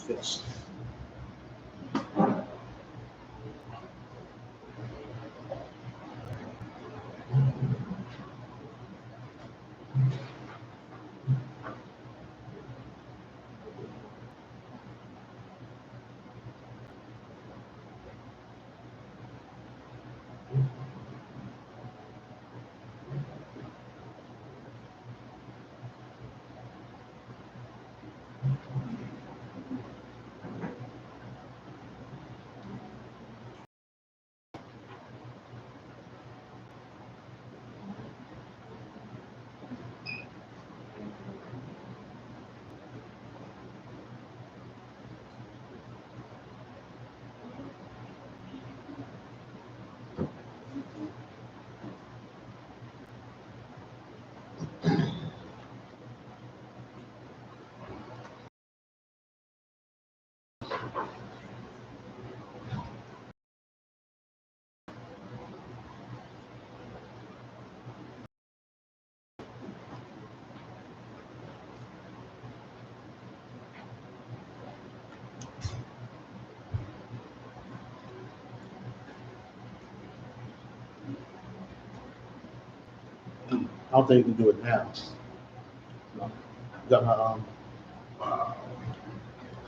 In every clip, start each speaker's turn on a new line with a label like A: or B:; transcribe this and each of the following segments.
A: Fix. I don't think you can do it now. No. Got my I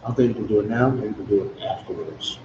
A: don't think you can do it now. Maybe you can do it afterwards.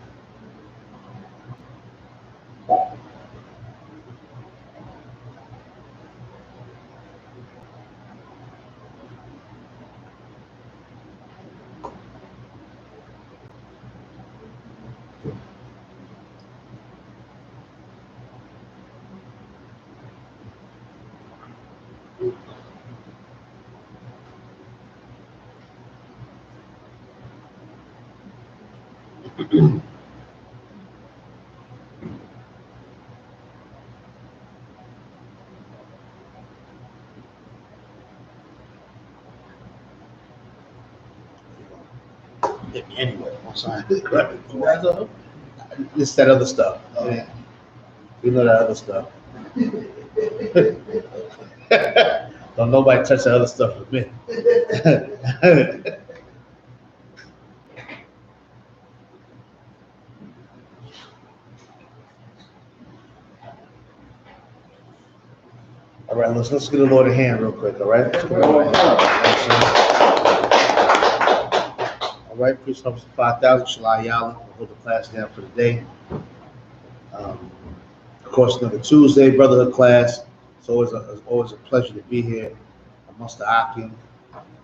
A: Anyway, I'm sorry. It's that other stuff. Yeah. You know that other stuff. Don't nobody touch the other stuff with me. All right, let's get the Lord a hand real quick, all right? All right, preach number 5,000, Shalai Yahweh. We'll hold the class down for the day. Of course, another Tuesday, brotherhood class. It's always a pleasure to be here amongst the Akim, you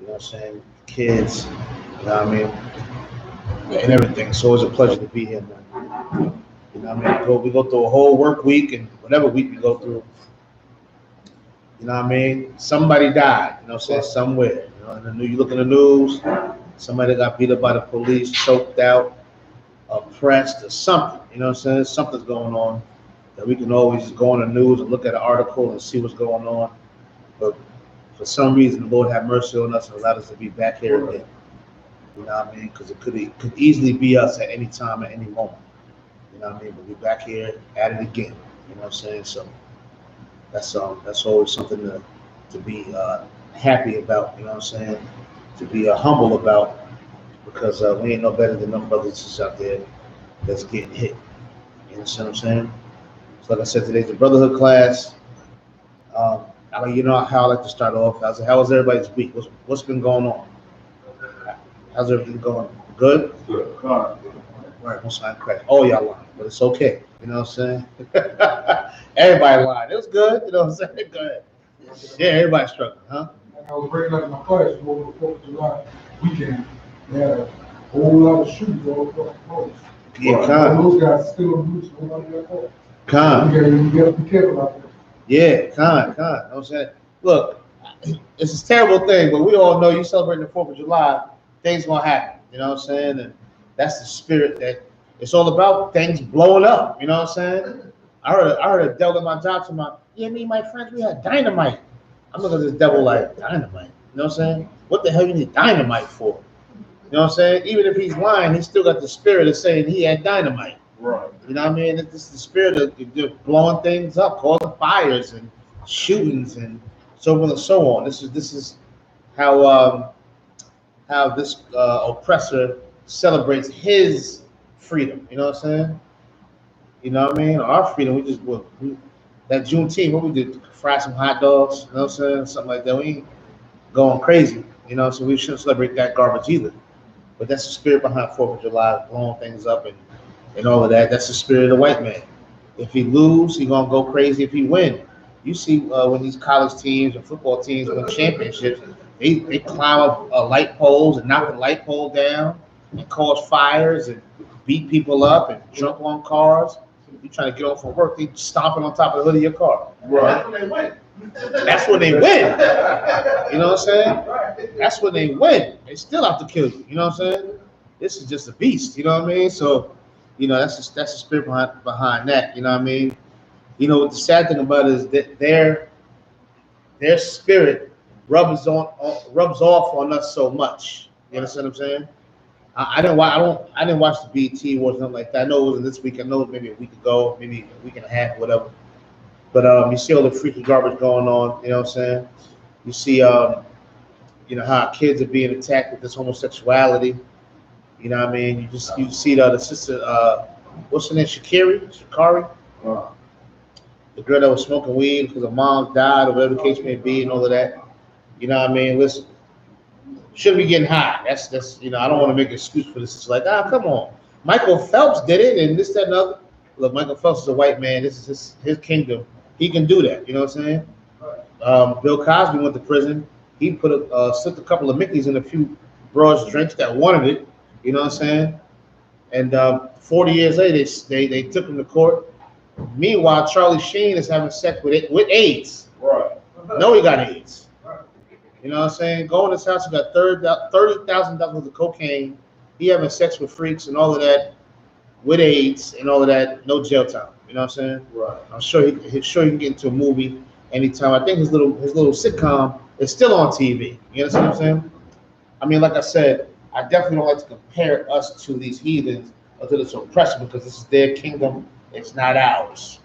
A: know what I'm saying, kids, you know what I mean, and everything. It's always a pleasure to be here, man. You know what I mean? We go through a whole work week, and whatever week we go through, you know what I mean? Somebody died, you know what I'm saying, somewhere. You know, you look in the news, somebody got beat up by the police, choked out, oppressed, or something. You know what I'm saying? Something's going on that we can always go on the news and look at an article and see what's going on. But for some reason, the Lord have mercy on us and allowed us to be back here again. You know what I mean? Because it could easily be us at any time, at any moment. You know what I mean? But we're back here at it again. You know what I'm saying? So that's always something to be happy about. You know what I'm saying? To be humble about, because we ain't no better than them brothers out there that's getting hit. You understand what I'm saying? So like I said, today's the brotherhood class. You know how I like to start off. How was everybody's week? What's been going on? How's everything going? Good? Good. Right, most I credit. Oh, y'all lying, but it's okay. You know what I'm saying? Everybody lying. It was good. You know what I'm saying? Go ahead. Yeah, everybody's struggling, huh?
B: I was breaking up my class over the 4th of July weekend. They had a whole lot of shootings all across the coast.
A: Yeah,
B: those guys still on the loose. Nobody got caught. You got to be careful out there.
A: Yeah, You know what I'm saying? Look, it's a terrible thing, but we all know you celebrating the 4th of July, things gonna happen. You know what I'm saying? And that's the spirit that it's all about, things blowing up. You know what I'm saying? I heard a devil in my job to my, yeah, me and my friends, we had dynamite. I'm looking at this devil like, dynamite? You know what I'm saying? What the hell you need dynamite for? You know what I'm saying? Even if he's lying, he still got the spirit of saying he had dynamite.
B: Right.
A: You know what I mean? It's just the spirit of just blowing things up, causing fires and shootings and so on and so on. This is how this oppressor celebrates his freedom. You know what I'm saying? You know what I mean? Our freedom, that Juneteenth, what we did, fry some hot dogs, you know what I'm saying? Something like that. We ain't going crazy, you know, so we shouldn't celebrate that garbage either. But that's the spirit behind 4th of July, blowing things up and all of that. That's the spirit of the white man. If he lose, he gonna go crazy. If he win, you see when these college teams and football teams win championships, they climb up light poles and knock the light pole down and cause fires and beat people up and jump on cars. You trying to get off from work, they stomping on top of the hood of your car.
B: Right. That's when they win.
A: That's when they win. You know what I'm saying? That's when they win. They still have to kill you. You know what I'm saying? This is just a beast. You know what I mean? So, you know, that's the spirit behind that. You know what I mean? You know, what the sad thing about it is that their spirit rubs off on us so much. You understand what I'm saying? I didn't watch the BET Awards, nothing like that. I know it wasn't this week. I know it was maybe a week ago, maybe a week and a half, whatever. But you see all the freaky garbage going on. You know what I'm saying? You see, you know how kids are being attacked with this homosexuality. You know what I mean? You see the sister, what's her name? Shikari, the girl that was smoking weed because her mom died or whatever the case may be, and all of that. You know what I mean? Listen. Shouldn't be getting high. That's you know, I don't want to make an excuse for this. It's like, come on. Michael Phelps did it and this, that, and other. Look, Michael Phelps is a white man. This is his kingdom. He can do that. You know what I'm saying? Bill Cosby went to prison. He slipped a couple of Mickeys in a few broads drinks that wanted it. You know what I'm saying? And 40 years later, they took him to court. Meanwhile, Charlie Sheen is having sex with AIDS.
B: Right.
A: No, he got AIDS. You know what I'm saying? Go in his house, he got $30,000 worth of cocaine. He having sex with freaks and all of that, with AIDS and all of that. No jail time. You know what I'm saying?
B: Right.
A: I'm sure he can get into a movie anytime. I think his little sitcom is still on TV. You understand what I'm saying? I mean, like I said, I definitely don't like to compare us to these heathens or to this oppression because this is their kingdom. It's not ours.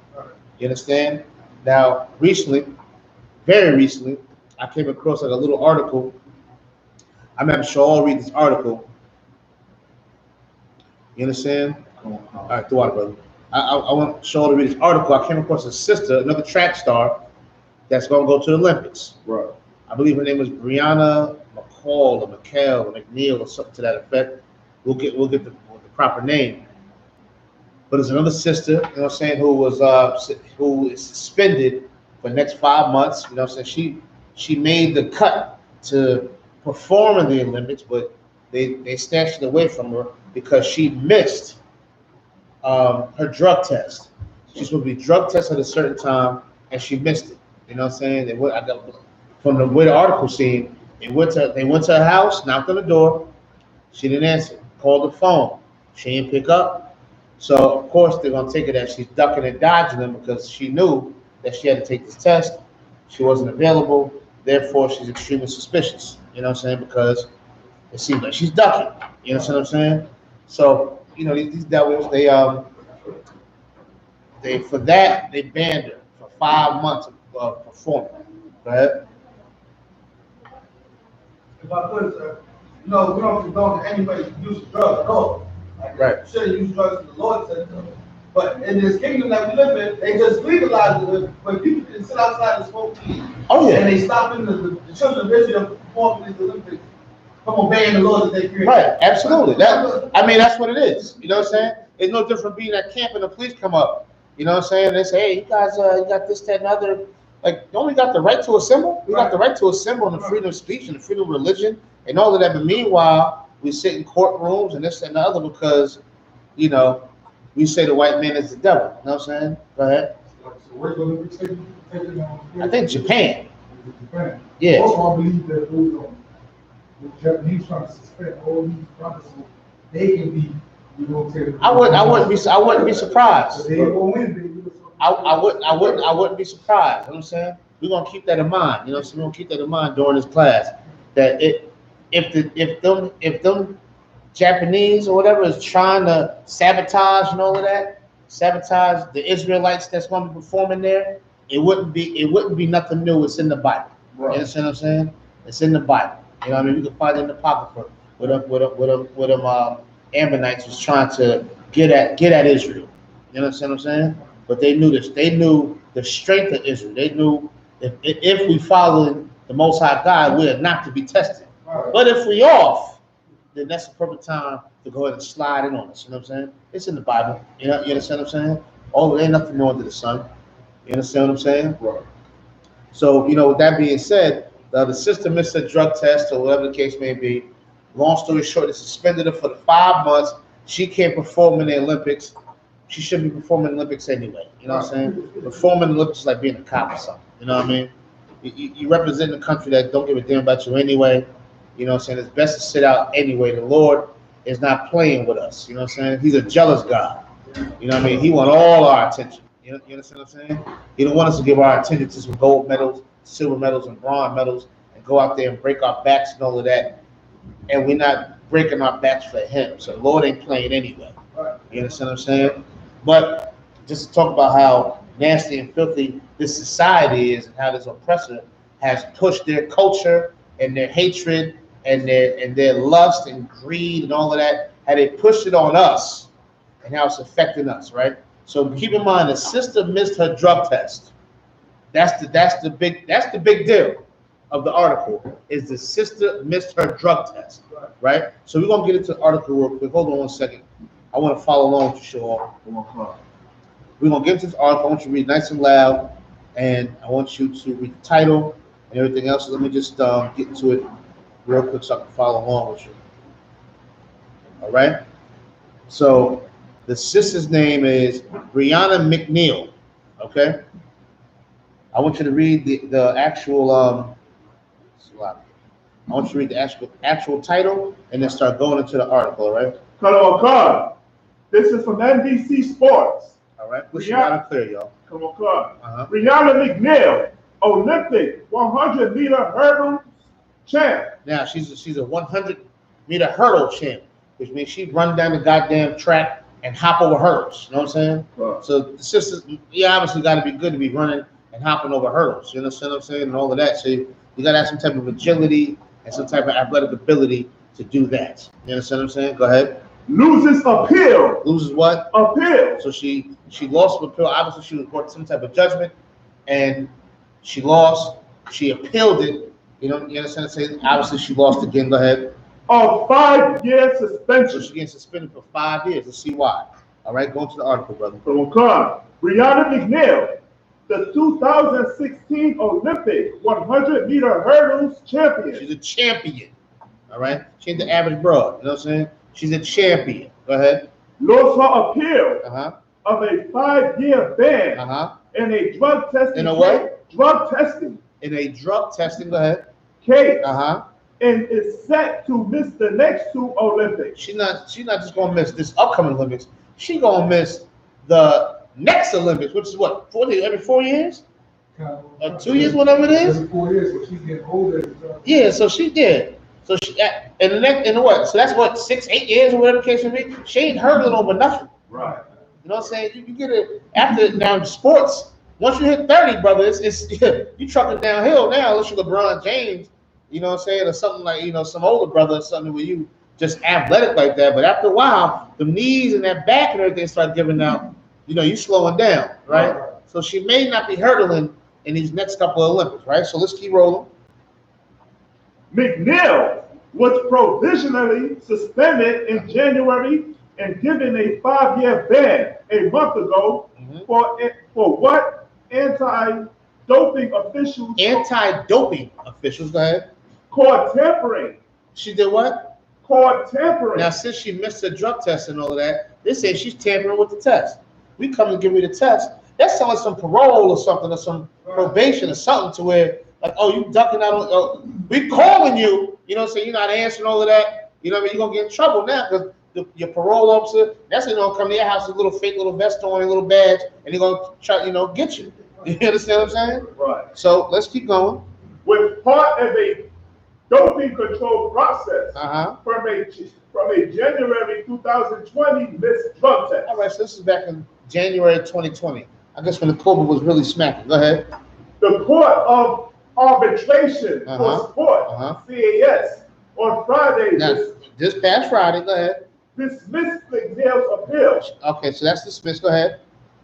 A: You understand? Now, very recently, I came across like a little article. I'm not sure I'll read this article. You understand? All right, throw out, brother. I want to show all to read this article. I came across a sister, another track star, that's going to go to the Olympics.
B: Right.
A: I believe her name is Brianna McCall or McHale or McNeil or something to that effect. We'll get the proper name. But there's another sister, you know what I'm saying, who is suspended for the next 5 months. You know what I'm saying? She made the cut to perform in the Olympics, but they snatched it away from her because she missed her drug test. She's supposed to be drug tested at a certain time, and she missed it. You know what I'm saying? From the way the article seemed, they went to her house, knocked on the door. She didn't answer. Called the phone. She didn't pick up. So of course they're gonna take it that she's ducking and dodging them because she knew that she had to take this test. She wasn't available. Therefore, she's extremely suspicious. You know what I'm saying? Because it seems like she's ducking. You know what I'm saying? So you know these devils, they for that they banned her for 5 months of performing. Go ahead.
B: If I could, sir, you know, we don't condone anybody use drugs at all. Like,
A: right.
B: You shouldn't use drugs in the Lord said so. But in this kingdom that we live in, they just legalized it when people can sit outside and smoke weed.
A: Oh yeah.
B: And they stopping the children of Israel from performing in the Olympics from obeying the laws that they created.
A: Right, absolutely. That's what it is. You know what I'm saying? It's no different being at camp and the police come up. You know what I'm saying? They say, hey, you guys, you got this, that, and other. Like, don't we got the right to assemble? We got the right to assemble and the freedom of speech and the freedom of religion and all of that. But meanwhile, we sit in courtrooms and this, that, and the other because, you know, we say the white man is the devil. You know what I'm saying? Go ahead.
B: So where's the Olympics taking
A: I think Japan.
B: Japan.
A: Yeah.
B: Also, I believe that the Japanese trying to suspend all these brothers so they can be, you know,
A: I wouldn't be surprised.
B: They will win, baby.
A: I wouldn't be surprised. You know what I'm saying? We're gonna keep that in mind. You know what I'm saying? We're gonna keep that in mind during this class. That if them Japanese or whatever is trying to sabotage and all of that, sabotage the Israelites that's gonna be performing there, it wouldn't be nothing new. It's in the Bible. Right. You understand what I'm saying? It's in the Bible. You know what I mean? You can find it in the Apocrypha with them Ammonites was trying to get at Israel. You understand what I'm saying? But they knew this. They knew the strength of Israel. They knew if we follow the Most High God, we're not to be tested. Right. But if we off, then that's the perfect time to go ahead and slide in on us. You know what I'm saying? It's in the Bible. You understand what I'm saying? Oh, ain't nothing new under the sun. You understand what I'm saying? Right. So, with that being said, the sister missed a drug test or whatever the case may be. Long story short, they suspended her for the 5 months. She can't perform in the Olympics. She shouldn't be performing in the Olympics anyway. You know what I'm saying? Performing in the Olympics is like being a cop or something. You know what I mean? You represent a country that don't give a damn about you anyway. You know what I'm saying? It's best to sit out anyway. The Lord is not playing with us. You know what I'm saying? He's a jealous God. You know what I mean? He wants all our attention. You understand what I'm saying? He don't want us to give our attention to some gold medals, silver medals, and bronze medals, and go out there and break our backs and all of that. And we're not breaking our backs for him. So the Lord ain't playing anyway. You understand what I'm saying? But just to talk about how nasty and filthy this society is and how this oppressor has pushed their culture and their hatred and their lust and greed and all of that, how they pushed it on us and how it's affecting us, right? So keep in mind, the sister missed her drug test. That's the big deal of the article, is the sister missed her drug test, right? So we're gonna get into the article real quick. Hold on 1 second. I want to follow along with you, Shaw. We're gonna get into this article. I want you to read nice and loud, and I want you to read the title and everything else. So let me just get into it real quick so I can follow along with you. All right. So the sister's name is Brianna McNeil. Okay. I want you to read the actual I want you to read the actual title and then start going into the article, all right?
C: Hello, God. This is from NBC Sports.
A: All right, push it out and clear, y'all.
C: Come on, God. Brianna McNeil, Olympic 100-meter hurdle champ.
A: Now, she's a 100-meter hurdle champ, which means she run down the goddamn track and hop over hurdles. You know what I'm saying? Right. So the sisters, you obviously got to be good to be running and hopping over hurdles. You understand what I'm saying? And all of that. So you got to have some type of agility and some type of athletic ability to do that. You understand what I'm saying? Go ahead.
C: Loses appeal.
A: Loses what?
C: Appeal.
A: So she lost appeal. Obviously, she was brought to some type of judgment, and she lost. She appealed it. You understand what I'm saying? Obviously, she lost again. Go ahead.
C: A 5-year suspension.
A: So she gets suspended for 5 years. Let's see why. All right, go into the article, brother.
C: Brianna McNeil, the 2016 Olympic 100-meter hurdles champion.
A: She's a champion. All right? She ain't the average broad. You know what I'm saying? She's a champion. Go ahead.
C: Lost her appeal of a 5-year ban in a drug testing.
A: In a what?
C: Drug testing.
A: In a drug testing. Go ahead.
C: Case. And is set to miss the next 2 Olympics.
A: She's not just gonna miss this upcoming Olympics. She's gonna miss the next Olympics, which is what, every 4 years? 2 years, whatever it is.
B: Every 4 years, but she's getting older.
A: Yeah, so she did. So she in the next what? So that's what, 6-8 years or whatever the case may be. She ain't hurdling over nothing.
C: Right.
A: You know what I'm saying? You get it after now in sports. Once you hit 30, brother, it's you trucking downhill now. Unless you're LeBron James. You know what I'm saying? Or something like, some older brother or something where you just athletic like that. But after a while, the knees and that back and everything start giving out, you slowing down, right? So she may not be hurdling in these next couple of Olympics, right? So let's keep rolling.
C: McNeil was provisionally suspended in January and given a 5-year ban a month ago for what? Anti-doping officials.
A: Anti-doping officials, go ahead.
C: Caught tampering.
A: She did what?
C: Caught tampering.
A: Now, since she missed her drug test and all of that, they say she's tampering with the test. We come and give me the test. That's like some parole or something, or some probation or something, to where, like, oh, you ducking out, we calling you, you know what I'm saying? You're not answering all of that. You know what I mean? You're going to get in trouble now because your parole officer, that's gonna come to your house with a little fake little vest on, a little badge, and they're gonna try, get you. You understand what I'm saying?
C: Right.
A: So let's keep going.
C: With part of a doping control process from a January 2020 missed drug test.
A: All right, so this is back in January 2020. I guess when the COVID was really smacking. Go ahead.
C: The Court of Arbitration for Sport, CAS, on Friday.
A: This past Friday, go ahead.
C: Dismissed McNeil's appeal.
A: Okay, so that's dismissed. Go ahead.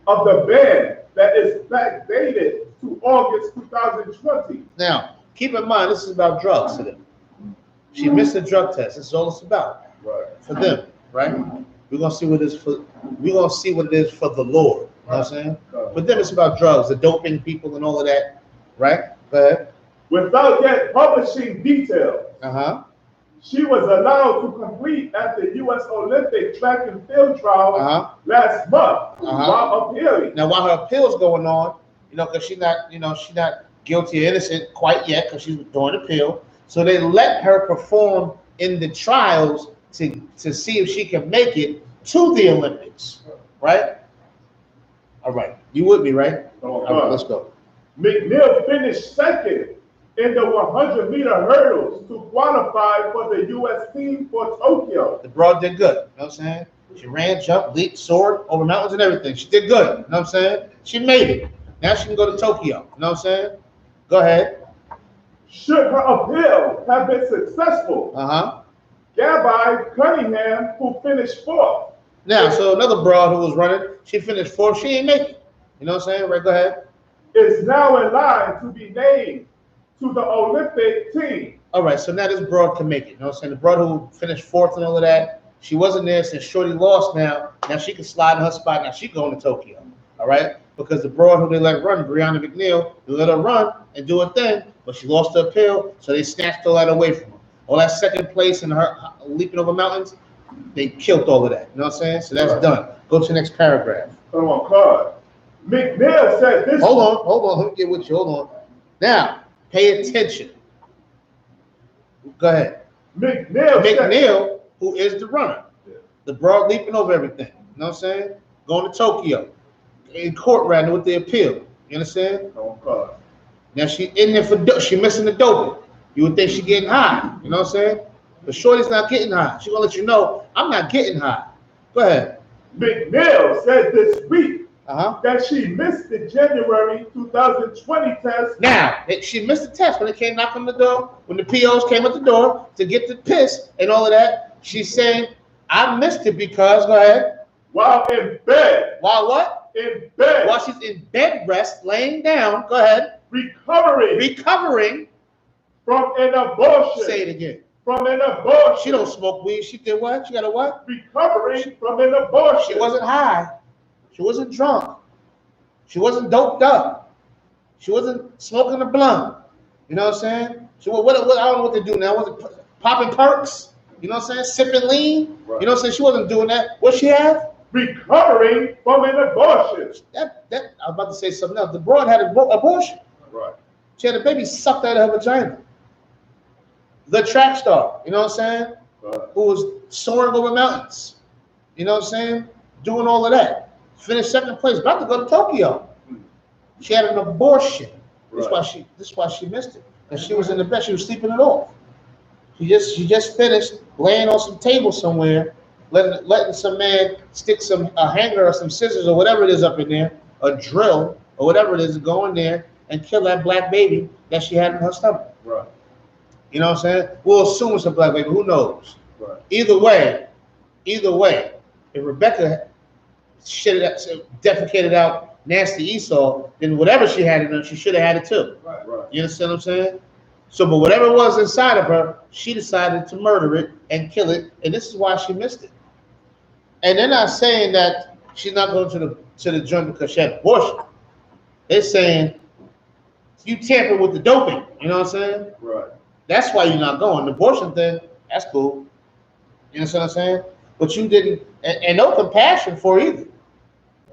C: Of the ban that is backdated to August 2020.
A: Now, keep in mind, this is about drugs to them. She missed the drug test. This is all it's about.
C: Right.
A: For them, right? We're gonna see what it is for. We're gonna see what it is for the Lord. You know what I'm saying? For them, it's about drugs, the doping people, and all of that, right? Go ahead.
C: Without yet publishing details, she was allowed to complete at the U.S. Olympic track and field trials last month while appealing.
A: Now, while her appeal's going on, because she's not guilty or innocent quite yet, because she's doing appeal. So they let her perform in the trials to see if she can make it to the Olympics, right? All right, you with me, right? All right, let's go.
C: McNeil finished second in the 100-meter hurdles to qualify for the U.S. team for Tokyo.
A: The broad did good, you know what I'm saying? She ran, jumped, leaped, soared over mountains and everything. She did good, you know what I'm saying? She made it. Now she can go to Tokyo, you know what I'm saying? Go ahead.
C: Should her appeal have been successful, Gabby Cunningham, who finished fourth.
A: Now, so another broad who was running, she finished fourth. She ain't make it. You know what I'm saying? Right, go ahead.
C: Is now in line to be named to the Olympic team.
A: All right, so now this broad can make it. You know what I'm saying? The broad who finished fourth and all of that, she wasn't there since Shorty lost now. Now she can slide in her spot. Now she going to Tokyo. All right? Because the broad who they let run, Breonna McNeil, they let her run and do her thing, but she lost her appeal, so they snatched all that away from her. All that second place and her leaping over mountains, they killed all of that. You know what I'm saying? So that's done. Go to the next paragraph.
C: Come on, card. McNeil said this.
A: Hold on. Let me get with you. Hold on. Now, pay attention. Go ahead. McNeil, who is the runner, the broad leaping over everything. You know what I'm saying? Going to Tokyo. In court right now with the appeal. You understand?
C: Come on, card.
A: Now she in there for she missing the doping. You would think she getting high. You know what I'm saying? But Shorty's not getting high. She gonna let you know I'm not getting high. Go ahead.
C: McNeil said this week that she missed the January 2020 test.
A: Now, she missed the test when it came knock on the door, when the POs came at the door to get the piss and all of that. She's saying, I missed it because, go ahead.
C: While in bed.
A: While what?
C: In bed.
A: While she's in bed rest, laying down, go ahead.
C: Recovering from an abortion.
A: Say it again.
C: From an abortion.
A: She don't smoke weed. She did what? She got a what?
C: Recovering from an abortion.
A: She wasn't high. She wasn't drunk. She wasn't doped up. She wasn't smoking a blunt. You know what I'm saying? She what I don't know what they do now. Was it popping perks? You know what I'm saying? Sipping lean? Right. You know what I'm saying? She wasn't doing that. What she have?
C: Recovering from an abortion.
A: That I was about to say something else. The broad had an abortion.
C: Right.
A: She had a baby sucked out of her vagina. The track star, you know what I'm saying? Right. Who was soaring over mountains. You know what I'm saying? Doing all of that. Finished second place, about to go to Tokyo. She had an abortion. Right. This is why she missed it. And she was in the bed, she was sleeping it off. She just finished laying on some table somewhere, letting some man stick a hanger or some scissors or whatever it is up in there, a drill or whatever it is, go in there and kill that black baby that she had in her stomach.
C: Right.
A: You know what I'm saying? We'll assume it's a black baby. Who knows?
C: Right.
A: Either way, if Rebecca defecated out nasty Esau, then whatever she had in her, she should have had it too.
C: Right.
A: You understand what I'm saying? So, but whatever was inside of her, she decided to murder it and kill it, and this is why she missed it. And they're not saying that she's not going to the joint because she had abortion. They're saying you tampered with the doping. You know what I'm saying?
C: Right. That's
A: why you're not going. The abortion thing, that's cool. You understand what I'm saying? But you didn't, and no compassion for it either.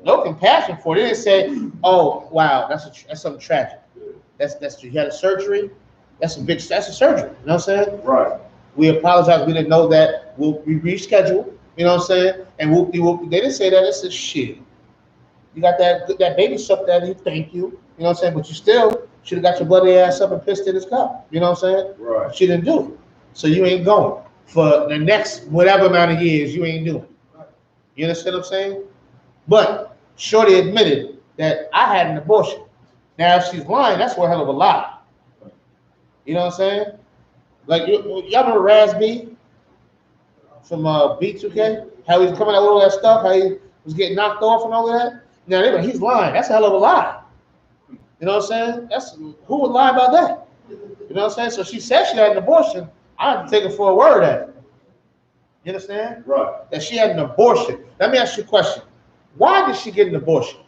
A: No compassion for it. They didn't say, "Oh, wow, that's something tragic. That's you had a surgery. That's a surgery." You know what I'm saying?
C: Right.
A: We apologize. We didn't know that. We reschedule. You You know what I'm saying? And whoop-de-whoop, they didn't say that. They said, shit. You got that baby sucked out of you, thank you. You know what I'm saying? But you still should have got your bloody ass up and pissed in his cup. You know what I'm saying?
C: Right.
A: But she didn't do it. So you ain't going. For the next whatever amount of years, you ain't doing it. You understand what I'm saying? But Shorty admitted that I had an abortion. Now, if she's lying, that's one hell of a lie. You know what I'm saying? Like, y'all remember Raz B from B2K? How he's coming out with all that stuff, how he was getting knocked off and all of that? Now, he's lying. That's a hell of a lie. You know what I'm saying? Who would lie about that? You know what I'm saying? So she said she had an abortion. I have to take it for a word at it. You understand?
C: Right.
A: That she had an abortion. Let me ask you a question. Why did she get an abortion?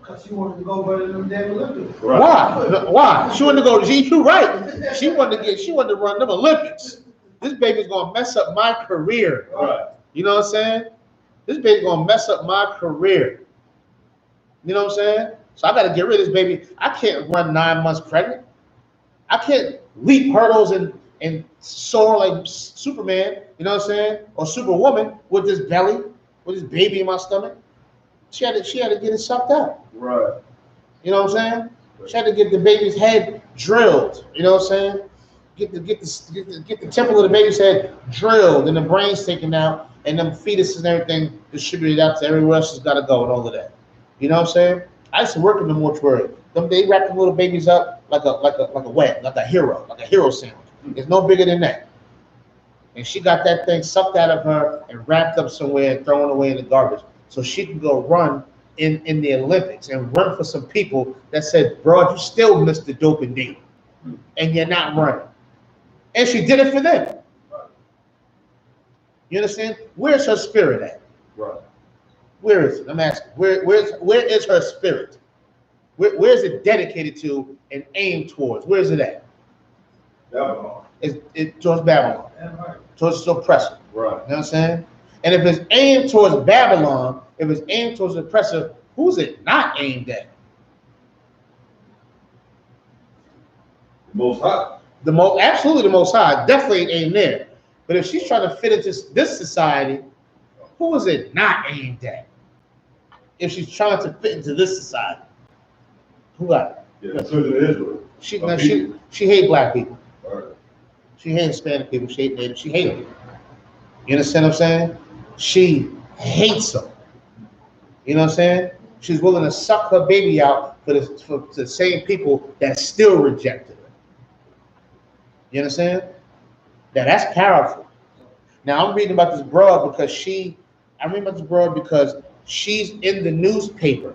B: Because she wanted to go run in them damn Olympics.
C: Right.
A: Why? No, why? She wanted to go to GQ, right? She wanted to run them Olympics. This baby's gonna mess up my career.
C: Right.
A: You know what I'm saying? This baby's gonna mess up my career. You know what I'm saying? So I gotta get rid of this baby. I can't run 9 months pregnant. I can't leap hurdles and soar like Superman, you know what I'm saying? Or Superwoman with this belly, with this baby in my stomach. She had to get it sucked out.
C: Right.
A: You know what I'm saying? She had to get the baby's head drilled. You know what I'm saying? Get the temple of the baby's head drilled and the brain's taken out and them fetuses and everything distributed out to everywhere else has got to go and all of that. You know what I'm saying? I used to work in the mortuary. They wrap the little babies up like a hero sandwich. It's no bigger than that. And she got that thing sucked out of her and wrapped up somewhere and thrown away in the garbage so she can go run in the Olympics and run for some people that said, bro, you still missed the doping date and you're not running. And she did it for them. You understand? Where's her spirit at?
C: Right.
A: Where is it? I'm asking. Where is her spirit? Where is it dedicated to and aimed towards? Where is it at?
C: Babylon.
A: It's towards Babylon.
B: Right.
A: Towards its oppressor.
C: Right.
A: You know what I'm saying? And if it's aimed towards Babylon, if it's aimed towards the oppressor, who's it not aimed at?
C: The Most High.
A: Absolutely the Most High. Definitely ain't aimed there. But if she's trying to fit into this society, who is it not aimed at? If she's trying to fit into this society, who got it?
C: Yeah, the children of Israel.
A: She hate black people.
C: Right.
A: She hate Hispanic people. She hate Native. She hate them. You understand what I'm saying? She hates them. You know what I'm saying? She's willing to suck her baby out for the same people that still rejected her. You understand? That's powerful. Now I'm reading about this broad because she's in the newspaper.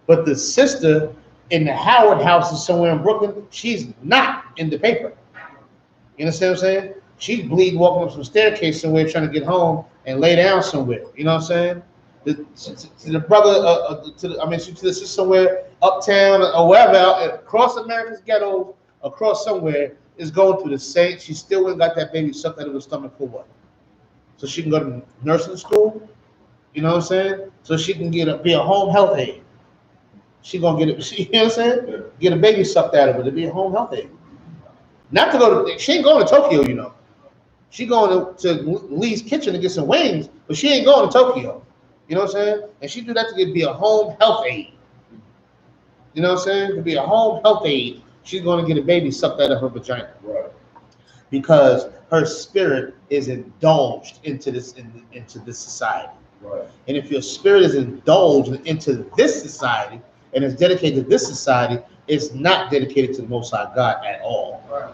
A: But the sister in the Howard house is somewhere in Brooklyn, she's not in the paper. You understand what I'm saying? She's bleeding walking up some staircase somewhere trying to get home and lay down somewhere. You know what I'm saying? To the brother, to the sister somewhere uptown or wherever, across America's ghettos, across somewhere, is going through the same. She still ain't got that baby sucked out of her stomach for what? So she can go to nursing school. You know what I'm saying? So she can be a home health aide. She gonna get it. You know what I'm saying? Yeah. Get a baby sucked out of her to be a home health aide. Not to go to. She ain't going to Tokyo, you know. She going to Lee's Kitchen to get some wings, but she ain't going to Tokyo. You know what I'm saying? And she do that to be a home health aide. You know what I'm saying? To be a home health aide, she's going to get a baby sucked out of her vagina. Right. Because her spirit is indulged into this society. Right. And if your spirit is indulged into this society and is dedicated to this society, it's not dedicated to the Most High God at all. Right.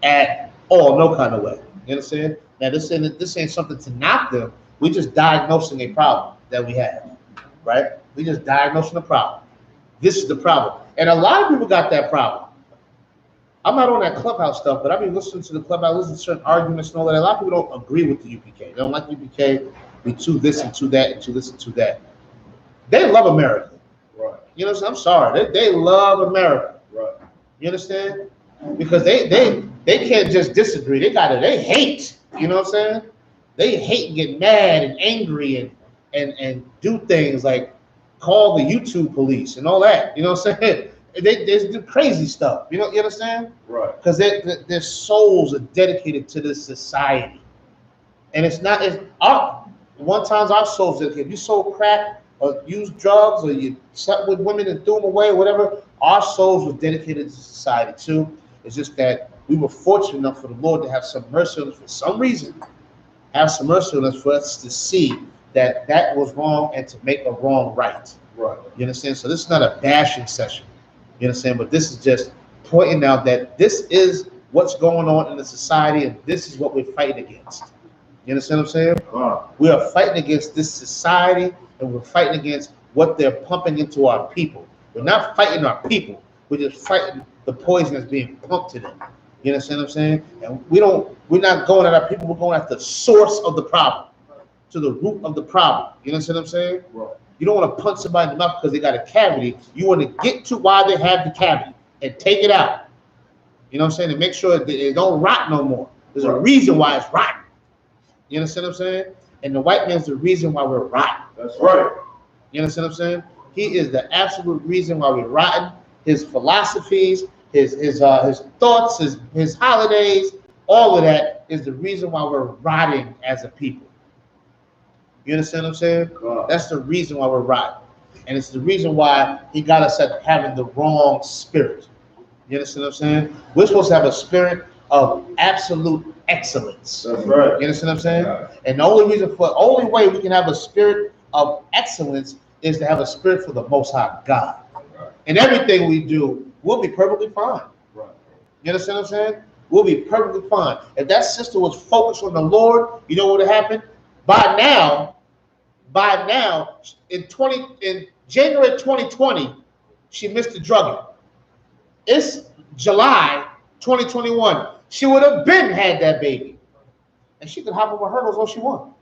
A: At all, no kind of way. You understand? Now this ain't something to knock them. We just diagnosing a problem that we have. Right? We just diagnosing the problem. This is the problem. And a lot of people got that problem. I'm not on that Clubhouse stuff, but I've been listening to the Clubhouse, listening to certain arguments and all that. A lot of people don't agree with the UPK. They don't like the UPK. We to this and to that and to this and to that. They love America. Right. You know what I'm saying? I'm sorry. They love America. Right. You understand? Because they can't just disagree. They hate. You know what I'm saying? They hate and get mad and angry and do things like call the YouTube police and all that. You know what I'm saying? They do crazy stuff. You understand?
C: Right.
A: Because their souls are dedicated to this society, and it's not. One times our souls dedicated. If you sold crack or used drugs or you slept with women and threw them away, or whatever, our souls were dedicated to society too. It's just that we were fortunate enough for the Lord to have some mercy on us for some reason. Have some mercy on us for us to see that was wrong and to make a wrong right.
C: Right.
A: You understand? So this is not a bashing session. You understand? But this is just pointing out that this is what's going on in the society, and this is what we're fighting against. You understand what I'm saying? We are fighting against this society, and we're fighting against what they're pumping into our people. We're not fighting our people. We're just fighting the poison that's being pumped to them. You understand what I'm saying? And we're not going at our people. We're going at the source of the problem, to the root of the problem. You understand what I'm saying?
C: Right.
A: You don't want to punch somebody in the mouth because they got a cavity. You want to get to why they have the cavity and take it out. You know what I'm saying? And make sure that it don't rot no more. There's a reason why it's rotten. You understand what I'm saying? And the white man's the reason why we're rotten.
C: That's right.
A: You understand what I'm saying? He is the absolute reason why we're rotten. His philosophies, his thoughts, his holidays, all of that is the reason why we're rotting as a people. You understand what I'm saying? That's the reason why we're rotten. And it's the reason why he got us at having the wrong spirit. You understand what I'm saying? We're supposed to have a spirit of absolute excellence.
C: That's right.
A: You understand what I'm saying? Yeah. And the only way we can have a spirit of excellence is to have a spirit for the Most High God. Right. And everything we do, we'll be perfectly fine. Right. You understand what I'm saying? We'll be perfectly fine. If that sister was focused on the Lord, you know what would happen? By now, in January 2020, she missed the drugging. It's July 2021. She would have been had that baby. And she could hop over hurdles all she wanted.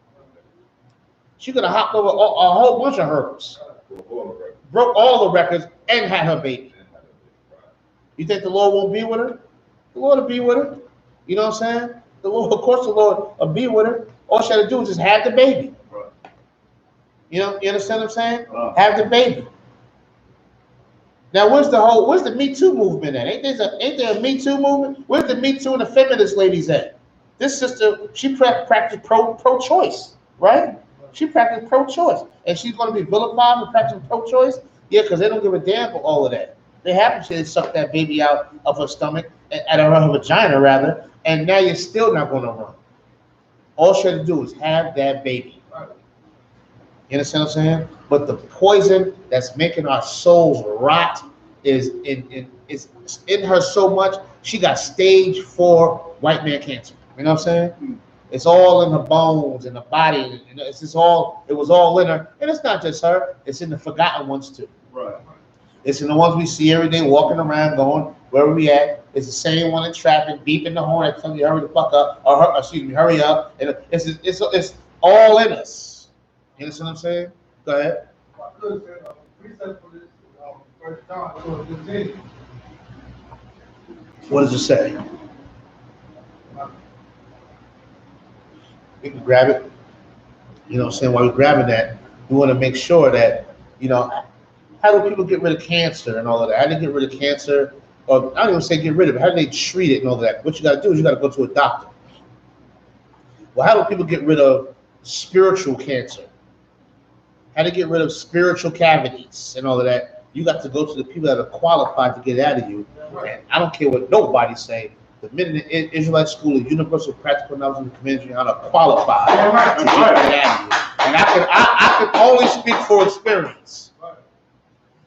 A: She could have hopped over a whole bunch of hurdles. Broke all the records and had her baby. You think the Lord won't be with her? The Lord will be with her. You know what I'm saying? The Lord, of course the Lord will be with her. All she had to do was just have the baby. You understand what I'm saying? Have the baby. Now, where's the Me Too movement at? Ain't there a Me Too movement? Where's the Me Too and the feminist ladies at? This sister, she practiced pro-choice, right? She practiced pro-choice. And she's going to be vilified for practicing pro-choice? Yeah, because they don't give a damn for all of that. They happen to suck that baby out of her stomach, out of her vagina, rather, and now you're still not going to run. All she had to do is have that baby. You understand what I'm saying? But the poison that's making our souls rot is in her so much. She got stage 4 white man cancer. You know what I'm saying? It's all in her bones and the body. You know, it was all in her. And it's not just her. It's in the forgotten ones too. Right. It's in the ones we see every day walking around going, where are we at? It's the same one in traffic, beeping the horn, telling you hurry the fuck up, or hurry up. And it's all in us. You understand what I'm saying? Go ahead. What does it say? We can grab it. You know what I'm saying? While we're grabbing that, we want to make sure that, how do people get rid of cancer and all of that? How do they get rid of cancer? Or I don't even say get rid of it. How do they treat it and all of that? What you got to do is you got to go to a doctor. Well, how do people get rid of spiritual cancer? How to get rid of spiritual cavities and all of that? You got to go to the people that are qualified to get out of you. And I don't care what nobody say. The minute the Israelite School of Universal Practical Knowledge and Community, how to qualify to get out of you. And I can only speak for experience.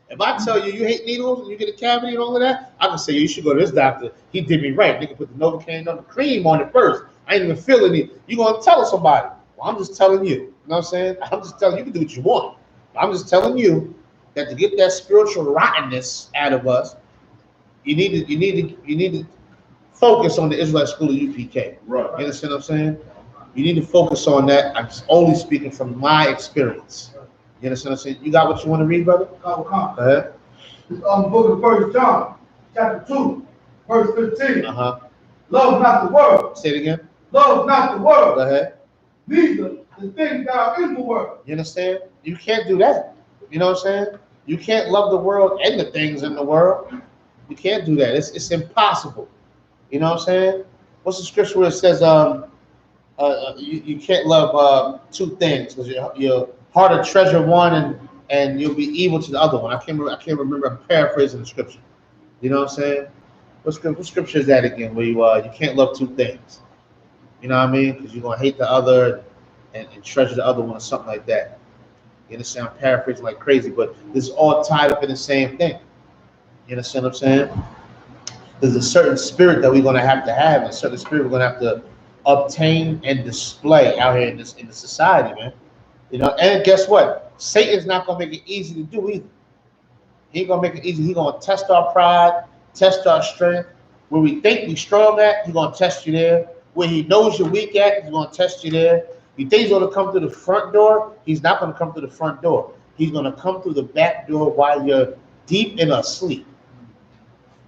A: If I tell you hate needles and you get a cavity and all of that, I can say you should go to this doctor. He did me right. They can put the Novocaine on the cream on it first. I ain't even feeling it. You're gonna tell somebody. Well, I'm just telling you. You know what I'm saying? I'm just telling you, you can do what you want. I'm just telling you that to get that spiritual rottenness out of us, you need to focus on the Israelite School of UPK. Right. You understand what I'm saying? You need to focus on that. I'm only speaking from my experience. You understand what I'm saying? You got what you want to read, brother? Go ahead.
B: It's on the book of 1 John, chapter 2, verse 15. Love not the world.
A: Say it again.
B: Love not the world.
A: Go ahead.
B: Neither the things that are in the world.
A: You understand? You can't do that. You know what I'm saying? You can't love the world and the things in the world. You can't do that. It's impossible. You know what I'm saying? What's the scripture where it says you can't love two things because your heart will treasure one and you'll be evil to the other one. I can't remember. I'm paraphrasing the scripture. You know what I'm saying? What scripture is that again? Where you can't love two things. You know what I mean? Because you're gonna hate the other and treasure the other one or something like that. You understand? I'm paraphrasing like crazy, but this is all tied up in the same thing. You understand what I'm saying? There's a certain spirit that we're gonna have to have, and a certain spirit we're gonna have to obtain and display out here in the society, man. You know, and guess what? Satan's not gonna make it easy to do either. He ain't gonna make it easy. He's gonna test our pride, test our strength. Where we think we're strong at, he's gonna test you there. Where he knows you're weak at, he's gonna test you there. You think he's gonna come through the front door? He's not gonna come through the front door. He's gonna come through the back door while you're deep in a sleep.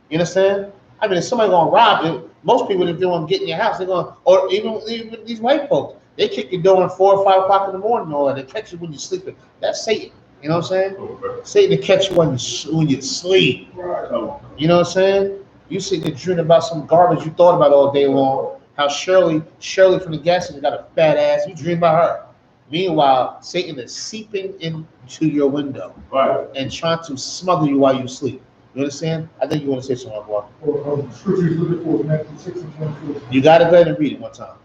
A: You understand? I mean, if somebody gonna rob you, most people, if they want to get in your house, they're gonna, or even these white folks, they kick your door at 4 or 5 o'clock in the morning, and all that. They catch you when you're sleeping. That's Satan. You know what I'm saying?
C: Okay.
A: Satan to catch you when you sleep.
C: Right.
A: You know what I'm saying? You sitting there dreaming about some garbage you thought about all day long. How Shirley from the gas station got a fat ass. You dream about her. Meanwhile, Satan is seeping into your window,
C: Right,
A: and trying to smother you while you sleep. You understand? I think you want to say something, boy.
D: The scripture he's looking for is Matthew 6 and 22.
A: You got to go ahead and read it one time.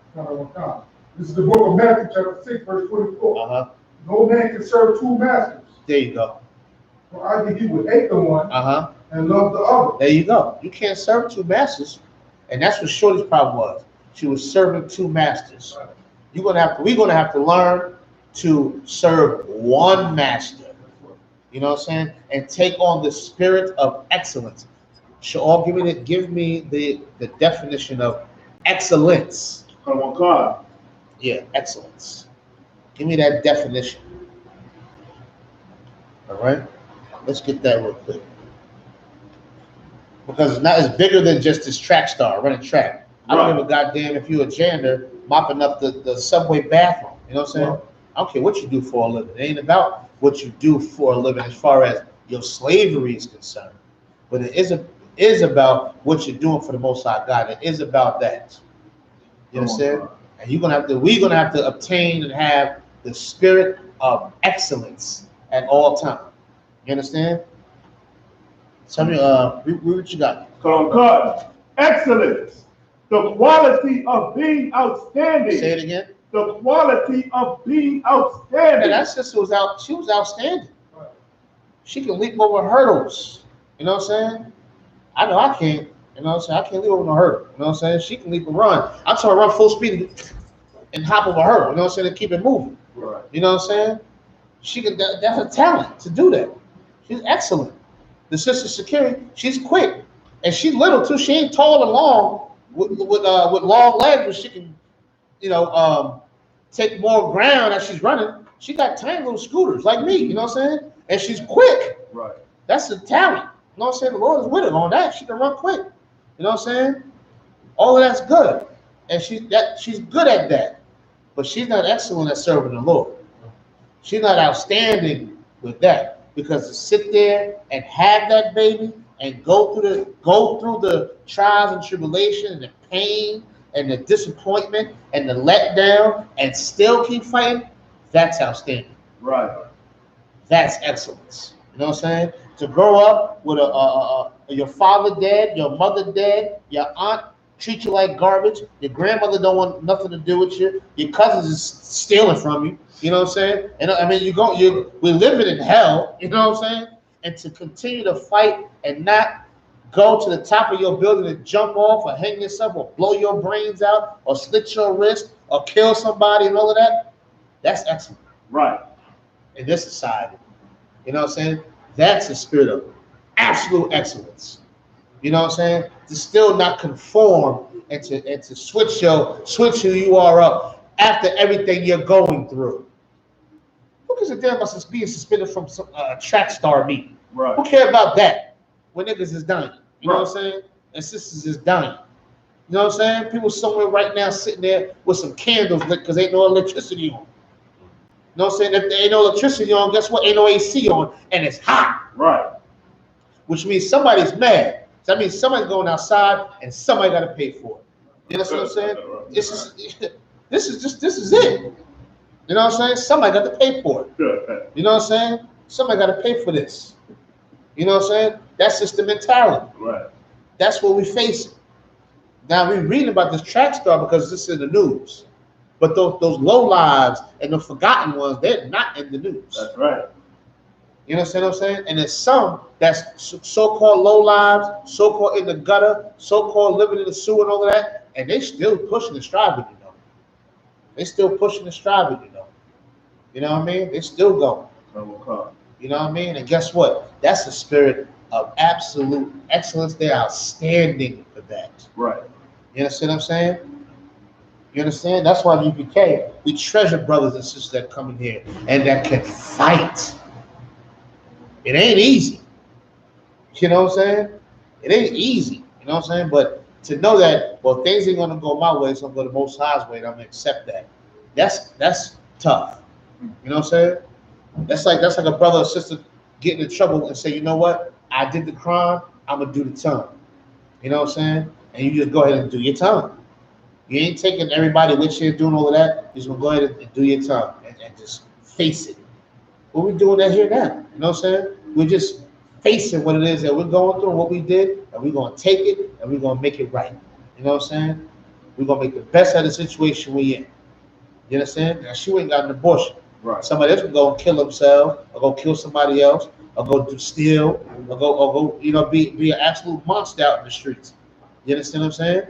D: This is the book of Matthew, chapter 6, verse 24. No man can serve two masters.
A: There you go.
D: For either he would hate the one and love the other.
A: There you go. You can't serve two masters, and that's what Shorty's problem was. She was serving two masters. We're gonna have to learn to serve one master. You know what I'm saying? And take on the spirit of excellence. All give me the definition of excellence.
C: come on, God.
A: Yeah, excellence. Give me that definition. All right, let's get that real quick. Because it's bigger than just this track star running track. I don't give a goddamn if you're a janitor mopping up the subway bathroom. You know what I'm saying? Right. I don't care what you do for a living. It ain't about what you do for a living as far as your slavery is concerned. But it is about what you're doing for the Most High God. It is about that. You understand? And we're gonna have to obtain and have the spirit of excellence at all times. You understand? Tell me, read what you got.
C: Come on, God. Excellence. The quality of being outstanding.
A: Say it again.
C: The quality of being outstanding.
A: And that sister she was outstanding. She can leap over hurdles. You know what I'm saying? I know I can't. You know what I'm saying? I can't leap over no hurdle. You know what I'm saying? She can leap and run. I tell her run full speed and hop over a hurdle. You know what I'm saying? And keep it moving.
C: Right.
A: You know what I'm saying? She can. That's a talent to do that. She's excellent. The sister Security, she's quick, and she's little too. She ain't tall and long with long legs, but she can, take more ground as she's running. She got tiny little scooters like me. You know what I'm saying? And she's quick.
C: Right.
A: That's a talent. You know what I'm saying? The Lord is with her on that. She can run quick. You know what I'm saying? All of that's good, and she's good at that, but she's not excellent at serving the Lord. She's not outstanding with that. Because to sit there and have that baby and go through the trials and tribulation and the pain and the disappointment and the letdown and still keep fighting, that's outstanding.
C: Right.
A: That's excellence. You know what I'm saying? To grow up with your father dead, your mother dead, your aunt treat you like garbage, your grandmother don't want nothing to do with you, your cousins is stealing from you. You know what I'm saying? And I mean, we're living in hell. You know what I'm saying? And to continue to fight and not go to the top of your building and jump off or hang yourself or blow your brains out or slit your wrist or kill somebody and all of that, that's excellent.
C: Right.
A: In this society. You know what I'm saying? That's the spirit of absolute excellence. You know what I'm saying? To still not conform and to switch who you are up after everything you're going through. Who gives a damn about being suspended from some track star meet?
C: Right.
A: Who cares about that when niggas is dying? You know what I'm saying? And sisters is dying. You know what I'm saying? People somewhere right now sitting there with some candles lit because ain't no electricity on. You know what I'm saying? If there ain't no electricity on, guess what? Ain't no AC on, and it's hot.
C: Right.
A: Which means somebody's mad. So that means somebody's going outside and somebody got to pay for it. You know what I'm saying? This is it. You know what I'm saying? Somebody got to pay for it. You know what I'm saying? Somebody got to pay for this. You know what I'm saying? That's just the mentality.
C: Right.
A: That's what we face. Now we're reading about this track star because this is in the news. But those low lives and the forgotten ones, they're not in the news.
C: That's right.
A: You understand what I'm saying? And there's some that's so-called low lives, so-called in the gutter, so-called living in the sewer and all of that, and they still pushing and striving, you know. They still pushing and striving, you know. You know what I mean? They still going. You know what I mean? And guess what? That's a spirit of absolute excellence. They're outstanding for that.
C: Right.
A: You understand what I'm saying? You understand? That's why UPK, we treasure brothers and sisters that come in here and that can fight. It ain't easy. You know what I'm saying? It ain't easy. You know what I'm saying? But to know that, well, things ain't gonna go my way, so I'm gonna go the Most High's way, and I'm gonna accept that. That's tough. You know what I'm saying? That's like a brother or sister getting in trouble and say, you know what? I did the crime, I'm gonna do the time. You know what I'm saying? And you just go ahead and do your time. You ain't taking everybody with you doing all of that. You're just gonna go ahead and do your time and just face it. What we doing that here now? You know what I'm saying? We're just facing what it is that we're going through, what we did, and we're gonna take it and we're gonna make it right. You know what I'm saying? We're gonna make the best out of the situation we in. You understand? Now she ain't got an abortion.
C: Right.
A: Somebody else can go and kill himself, or go kill somebody else, or go do steal, or go, you know, be an absolute monster out in the streets. You understand what I'm saying?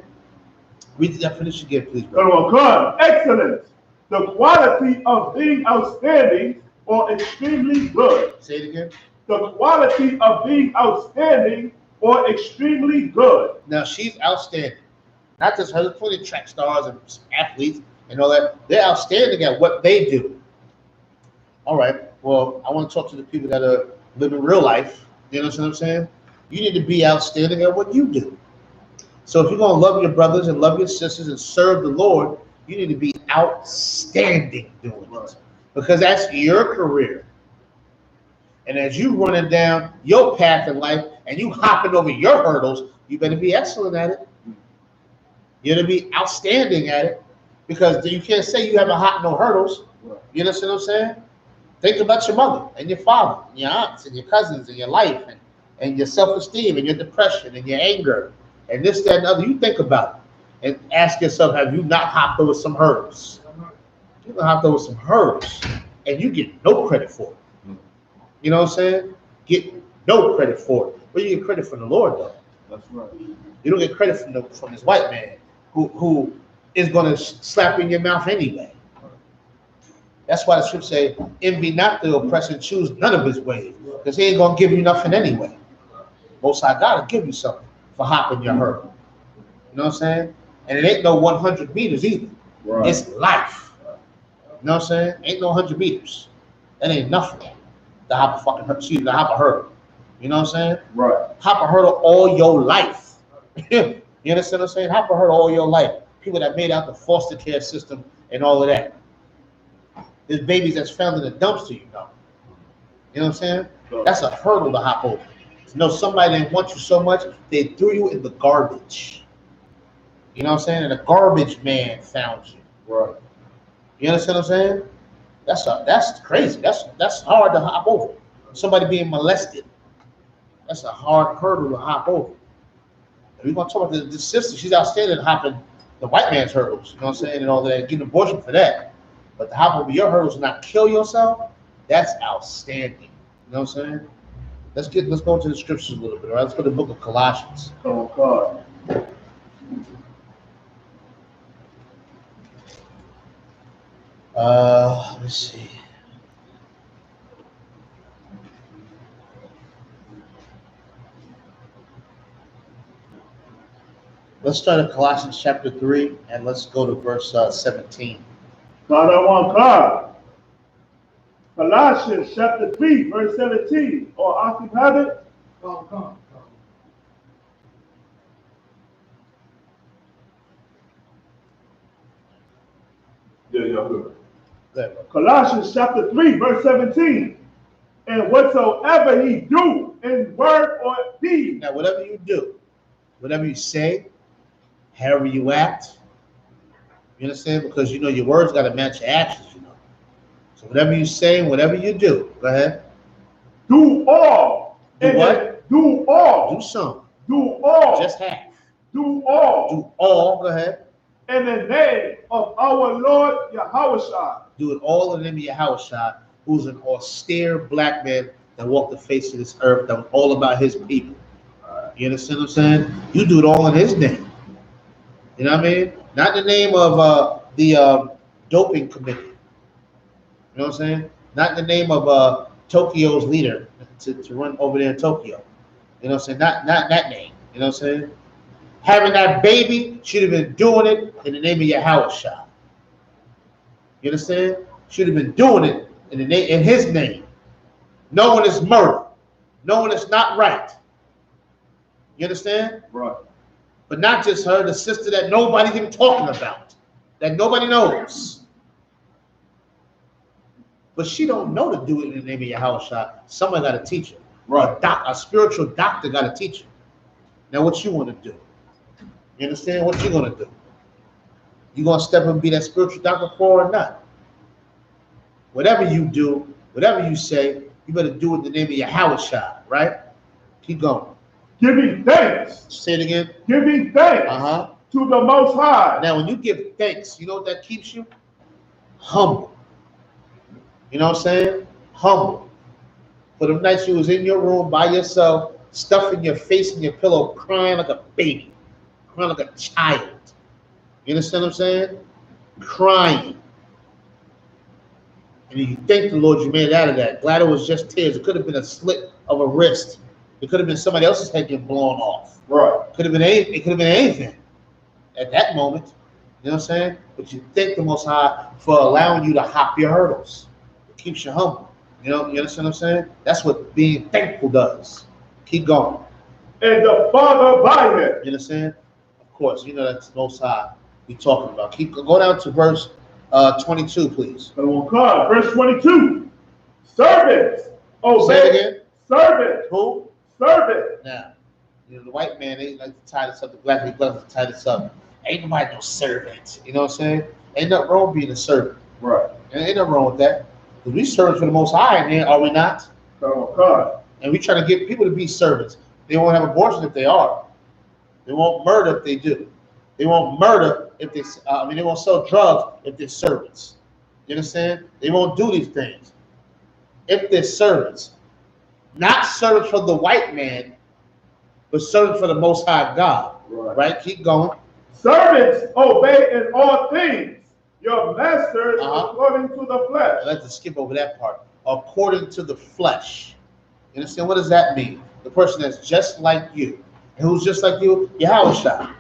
A: Read the definition again, please, bro.
C: God, excellence, the quality of being outstanding or extremely good.
A: Say it again.
C: The quality of being outstanding or extremely good.
A: Now she's outstanding. Not just her, plenty of track stars and athletes and all that. They're outstanding at what they do. All right. Well, I want to talk to the people that are living real life. You know what I'm saying? You need to be outstanding at what you do. So if you're going to love your brothers and love your sisters and serve the Lord, you need to be outstanding doing it. Because that's your career. And as you running down your path in life and you hopping over your hurdles, you better be excellent at it. You better be outstanding at it. Because you can't say you haven't hopped no hurdles. You understand what I'm saying? Think about your mother and your father and your aunts and your cousins and your life and your self-esteem and your depression and your anger and this, that, and other. You think about it and ask yourself, have you not hopped over some hurdles? You hopped over some hurdles and you get no credit for it. You know what I'm saying? Get no credit for it. But you get credit from the Lord, though.
C: That's right.
A: You don't get credit from this white man who is going to slap in your mouth anyway. That's why the scripture say, envy not the oppressor and choose none of his ways, because he ain't going to give you nothing anyway. Most High God will give you something for hopping your hurdle. You know what I'm saying? And it ain't no 100 meters either. Right. It's life. You know what I'm saying? Ain't no 100 meters. That ain't nothing to hop a hurdle. You know what I'm saying? Right. Hop a hurdle all your life. You understand what I'm saying? Hop a hurdle all your life. People that made out the foster care system and all of that. There's babies that's found in the dumpster, you know. You know what I'm saying? That's a hurdle to hop over. To know somebody that wants you so much, they threw you in the garbage. You know what I'm saying? And a garbage man found you. Right. You understand what I'm saying? That's crazy. That's hard to hop over. Somebody being molested. That's a hard hurdle to hop over. And we're gonna talk about the sister. She's outstanding hopping the white man's hurdles. You know what I'm saying? And all that. Getting an abortion for that. But to hop over your hurdles and not kill yourself, that's outstanding. You know what I'm saying? Let's go to the scriptures a little bit. All right, let's go to the book of Colossians.
C: Oh God.
A: Let's see. Let's start at Colossians chapter 3 and let's go to verse 17.
C: God. Colossians chapter 3, verse 17. Or I can have it.
D: Come.
C: Yeah, good. Colossians chapter 3, verse 17. And whatsoever he do in word or deed.
A: Now, whatever you do, whatever you say, however you act, you understand? Because you know your words got to match your actions, you know. So whatever you say and whatever you do, go ahead.
C: Do all.
A: Do what?
C: Do all.
A: Do some.
C: Do all.
A: Just half.
C: Do all.
A: Do all. Go ahead.
C: In the name of our Lord Yahushua.
A: Do it all in the name of Yahushua, who's an austere black man that walked the face of this earth, that was all about his people. You understand what I'm saying? You do it all in his name. You know what I mean? Not in the name of the doping committee. You know what I'm saying? Not in the name of Tokyo's leader to run over there in Tokyo. You know what I'm saying? Not that name. You know what I'm saying? Having that baby, should have been doing it in the name of Yahushua. You understand? Should have been doing it in his name. Knowing it's murder. Knowing it's not right. You understand?
C: Right.
A: But not just her, the sister that nobody's even talking about. That nobody knows. But she don't know to do it in the name of Yahushua. Someone got to teach her.
C: Right.
A: A spiritual doctor got to teach her. Now what you want to do? You understand what you're going to do? You going to step up and be that spiritual doctor for her or not? Whatever you do, whatever you say, you better do it in the name of Yahushua, right? Keep going.
C: Giving thanks.
A: Say it again.
C: Giving thanks to the Most High.
A: Now, when you give thanks, you know what that keeps you? Humble. You know what I'm saying? Humble. For the nights you was in your room by yourself, stuffing your face in your pillow, crying like a baby, crying like a child. You understand what I'm saying? Crying. And you thank the Lord you made it out of that. Glad it was just tears. It could have been a slit of a wrist. It could have been somebody else's head getting blown off.
C: Right.
A: Could have been anything. It could have been anything at that moment. You know what I'm saying? But you thank the Most High for allowing you to hop your hurdles. It keeps you humble. You know, you understand what I'm saying? That's what being thankful does. Keep going.
C: And the Father by him.
A: You understand? Of course, you know that's the Most High we talking about. Go down to verse 22, please.
C: Verse 22. Servants, obey.
A: Say it again.
C: Servant.
A: Who?
C: Servant.
A: Now, you know, the white man, they like to tie this up. The black people like to tie this up. Ain't nobody no servant. You know what I'm saying? Ain't nothing wrong with being a servant.
C: Right.
A: And ain't nothing wrong with that. Because we servants for the Most High in here, are we not? And we try to get people to be servants. They won't have abortion if they are. They won't murder if they do. They won't murder if they, they won't sell drugs if they're servants. You understand? They won't do these things if they're servants. Not servants for the white man, but servants for the Most High God. Right? Keep going.
C: Servants, obey in all things your masters according to the flesh.
A: I'd like to skip over that part. According to the flesh. You understand? What does that mean? The person that's just like you. And who's just like you? Yahushua.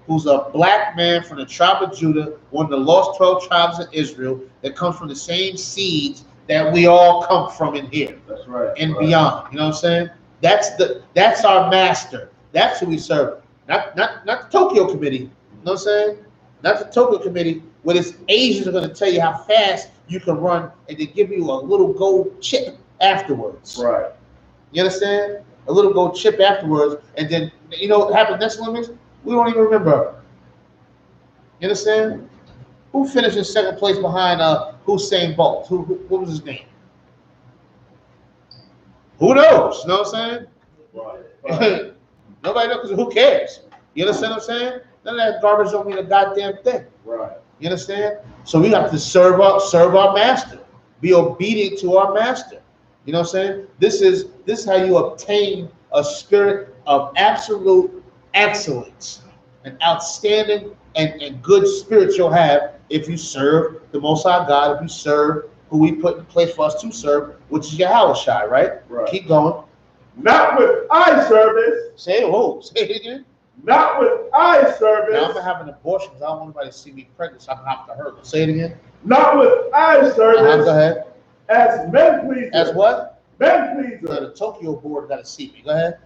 A: Who's a black man from the tribe of Judah, one of the lost 12 tribes of Israel, that comes from the same seeds that we all come from in here.
C: That's right.
A: And beyond. You know what I'm saying? That's our master. That's who we serve. Not the Tokyo committee. You know what I'm saying? Not the Tokyo committee, where this Asians are going to tell you how fast you can run and they give you a little gold chip afterwards.
C: Right.
A: You understand? A little gold chip afterwards, and then you know what happened next Olympics? We don't even remember. You understand? Who finished in second place behind Usain Bolt? What was his name? Who knows? You know what I'm saying? Right. Nobody knows, because who cares? You understand what I'm saying? None of that garbage don't mean a goddamn thing.
C: Right.
A: You understand? So we have to serve our master. Be obedient to our master. You know what I'm saying? This is how you obtain a spirit of absolute excellence, an outstanding and good spirit you'll have if you serve the Most High God, if you serve who we put in place for us to serve, which is Yahushua, right? Keep going.
C: Not with eye service.
A: Say it, whoa, say it again.
C: Not with eye service.
A: Now I'm gonna have an abortion because I don't want anybody to see me pregnant, so I'm gonna have to hurt. Say it again.
C: Not with eye service.
A: Go ahead.
C: As men pleasers.
A: As what?
C: Men pleasers.
A: Now the Tokyo board gotta see me. Go ahead.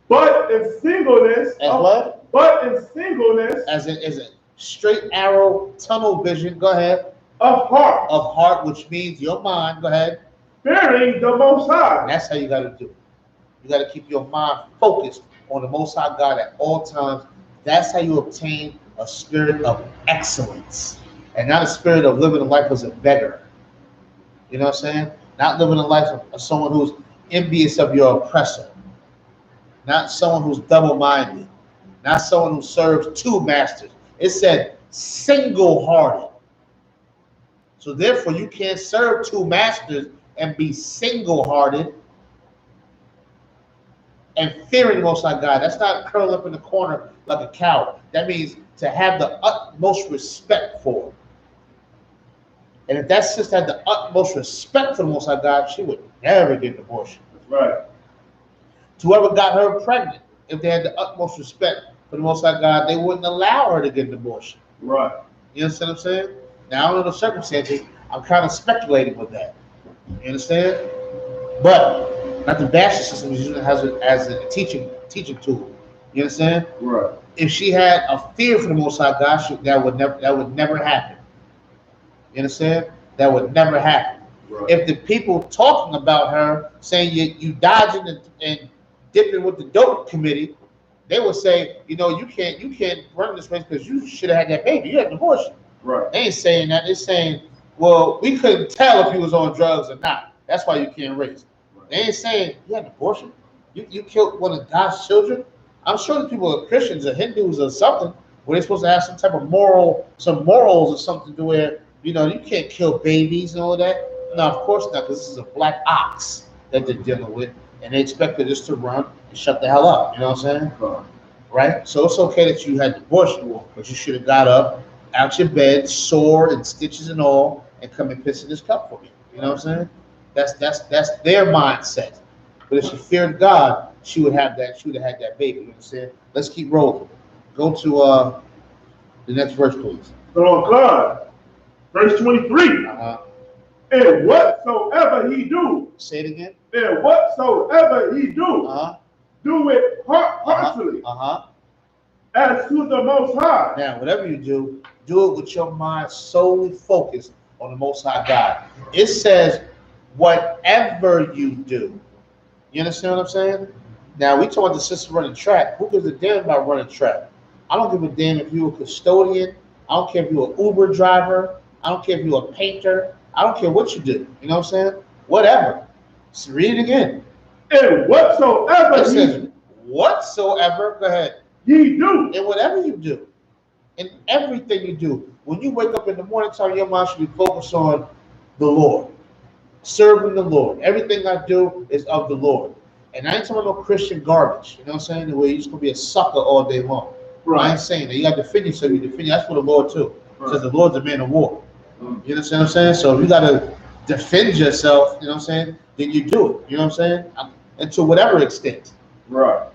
C: But in singleness.
A: As what?
C: But in singleness.
A: As a straight arrow tunnel vision. Go ahead.
C: Of heart.
A: Of heart, which means your mind. Go ahead.
C: fearing the Most High.
A: And that's how you got to do it. You got to keep your mind focused on the Most High God at all times. That's how you obtain a spirit of excellence, and not a spirit of living a life as a beggar. You know what I'm saying? Not living a life of someone who's envious of your oppressor. Not someone who's double-minded. Not someone who serves two masters. It said single-hearted. So therefore, you can't serve two masters and be single-hearted and fearing the Most High God. That's not curl up in the corner like a coward. That means to have the utmost respect for him. And if that sister had the utmost respect for the Most High God, she would never get an abortion.
C: That's right.
A: To whoever got her pregnant, if they had the utmost respect for the Most High God, they wouldn't allow her to get an abortion.
C: Right.
A: You understand what I'm saying? Now, I don't know the circumstances. I'm kind of speculating with that. You understand? But not the bashing system is using it as a teaching tool. You understand?
C: Right.
A: If she had a fear for the Most High God, that would never happen. You understand? That would never happen.
C: Right.
A: If the people talking about her saying you dodging and dipping with the dope committee, they would say, you know, you can't run this race because you should have had that baby. You had an abortion.
C: Right.
A: They ain't saying that. They're saying, well, we couldn't tell if he was on drugs or not. That's why you can't race. Right. They ain't saying you had an abortion. You killed one of God's children. I'm sure the people are Christians or Hindus or something where they're supposed to have some type of morals or something to where, you know, you can't kill babies and all that. No, of course not, because this is a black ox that they're dealing with, and they expected us to run and shut the hell up. You know what I'm saying? Right? So it's okay that you had the abortion, but you should have got up out your bed, sore and stitches and all, and come and piss in this cup for me. You know what I'm saying? That's their mindset. But if she feared God, she would have that. She would have had that baby. You understand? Let's keep rolling. Go to the next verse, please.
C: So God, verse 23. And whatsoever he do.
A: Say it again.
C: And whatsoever he do, do it heartily. As to the Most High.
A: Now, whatever you do it with your mind solely focused on the Most High God. It says, whatever you do. You understand what I'm saying? Now, we talk about the sister running track. Who gives a damn about running track? I don't give a damn if you're a custodian. I don't care if you're an Uber driver. I don't care if you're a painter. I don't care what you do. You know what I'm saying? Whatever. So read it again.
C: And whatsoever
A: it says, whatsoever, go ahead.
C: Ye do.
A: And whatever you do, in everything you do, when you wake up in the morning time, your mind should be focused on the Lord, serving the Lord. Everything I do is of the Lord. And I ain't talking about no Christian garbage. You know what I'm saying? The way you're just going to be a sucker all day long. Right. I ain't saying that. You got to defend yourself. You defend. That's for the Lord, too. Right. Because the Lord's a man of war. You understand what I'm saying? So if you got to defend yourself, you know what I'm saying, then you do it. You know what I'm saying? And to whatever extent. Right.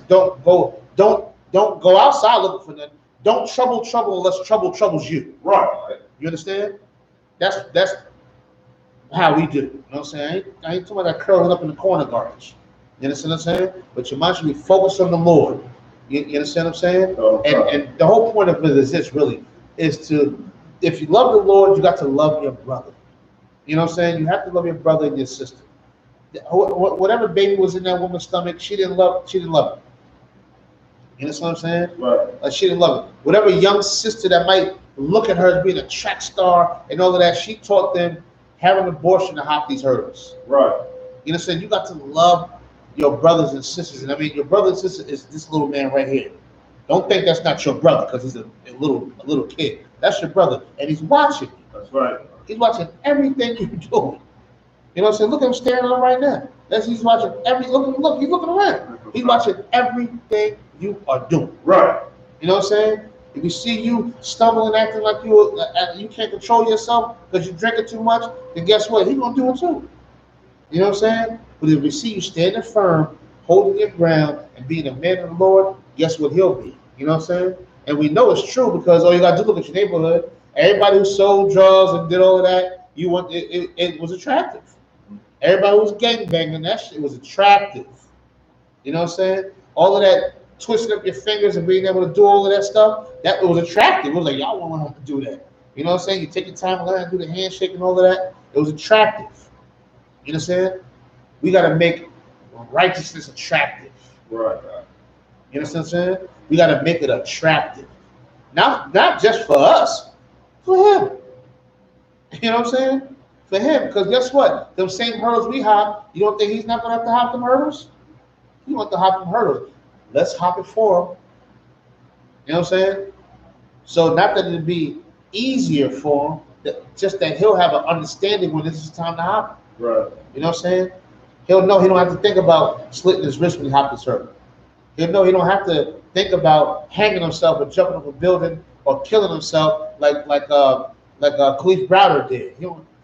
A: Don't go outside looking for nothing. Don't trouble unless trouble troubles you. Right. You understand? That's how we do. You know what I'm saying? I ain't talking about that curling up in the corner garbage. You understand what I'm saying? But your mind should be focused on the Lord. You understand what I'm saying? And the whole point of it is this really is to, if you love the Lord, you got to love your brother. You know what I'm saying? You have to love your brother and your sister. Whatever baby was in that woman's stomach, she didn't love it. You understand what I'm saying? Right. She didn't love it. Whatever young sister that might look at her as being a track star and all of that, she taught them have an abortion to hop these hurdles. Right. You know what I'm saying? You got to love your brothers and sisters. And I mean, your brother and sister is this little man right here. Don't think that's not your brother because he's a little kid. That's your brother, and he's watching you. That's right. He's watching everything you're doing. You know what I'm saying? Look at him staring at him right now. He's watching look, he's looking around. He's watching everything you are doing. Right. You know what I'm saying? If you see you stumbling, acting like you can't control yourself because you're drinking too much, then guess what? He's gonna do it too. You know what I'm saying? But if we see you standing firm, holding your ground, and being a man of the Lord, guess what he'll be? You know what I'm saying? And we know it's true because all you gotta do look at your neighborhood. Everybody who sold drugs and did all of that, it was attractive. Everybody who was gangbanging, that shit was attractive. You know what I'm saying? All of that twisting up your fingers and being able to do all of that stuff, that was attractive. It was like, y'all want to do that. You know what I'm saying? You take your time and learn how to do the handshake and all of that. It was attractive. You understand? We got to make righteousness attractive.
C: Right.
A: You understand what I'm saying? We got to make it attractive. Not just for us, for him. You know what I'm saying? For him, because guess what? Them same hurdles we hop, you don't think he's not going to have to hop them hurdles? He wants to hop them hurdles. Let's hop it for him. You know what I'm saying? So not that it'd be easier for him, just that he'll have an understanding when this is time to hop.
C: Right.
A: You know what I'm saying? He'll know he don't have to think about slitting his wrist when he hops this hurdle. He'll know he don't have to think about hanging himself or jumping off a building or killing himself like Khalif Browder did.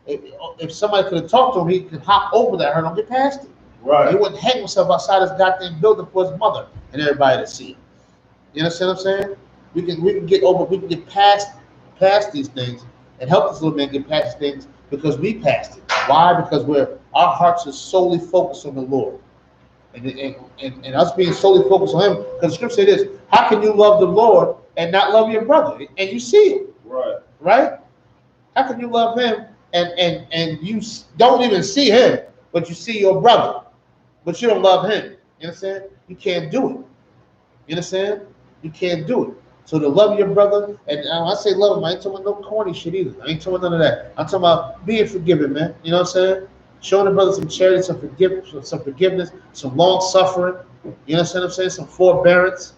A: If somebody could have talked to him, he could hop over that hurdle and get past it.
C: Right.
A: He wouldn't hang himself outside his goddamn building for his mother and everybody to see. You understand what I'm saying? We can get past these things and help this little man get past these things because we passed it. Why? Because our hearts are solely focused on the Lord. And us being solely focused on him, because the scripture says this, how can you love the Lord and not love your brother? And you see it.
C: Right.
A: Right? How can you love him and you don't even see him, but you see your brother, but you don't love him? You understand? You can't do it. You understand? You can't do it. So to love your brother, and when I say love him, I ain't talking about no corny shit either. I ain't talking about none of that. I'm talking about being forgiving, man. You know what I'm saying? Showing the brother some charity, some forgiveness, some long suffering. You understand what I'm saying? Some forbearance.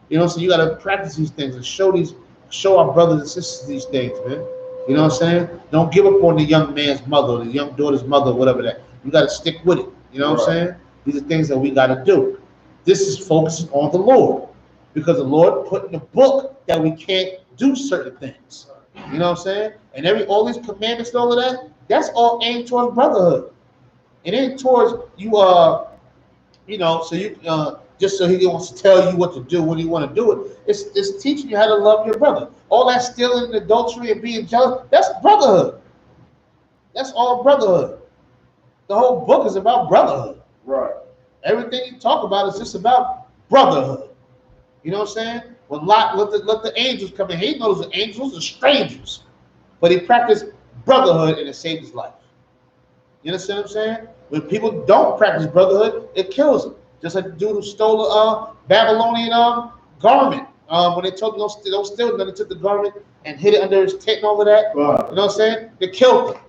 A: You know what I'm saying? You got to practice these things and show our brothers and sisters these things, man. You know what I'm saying? Don't give up on the young man's mother, or the young daughter's mother, whatever that. You got to stick with it. You know what I'm saying? These are things that we got to do. This is focusing on the Lord, because the Lord put in the book that we can't do certain things. You know what I'm saying? And all these commandments and all of that, that's all aimed towards brotherhood. It ain't towards you, so you just so he wants to tell you what to do when you want to do it. It's teaching you how to love your brother. All that stealing and adultery and being jealous, that's brotherhood. That's all brotherhood. The whole book is about brotherhood.
C: Right.
A: Everything you talk about is just about brotherhood. You know what I'm saying? When Lot let the angels come in, he knows the angels are strangers, but he practiced brotherhood and it saved his life. You understand what I'm saying? When people don't practice brotherhood, it kills them. Just like the dude who stole a Babylonian garment. When they told him don't steal, then they took the garment and hid it under his tent and all of that.
C: Right.
A: You know what I'm saying? They killed him. You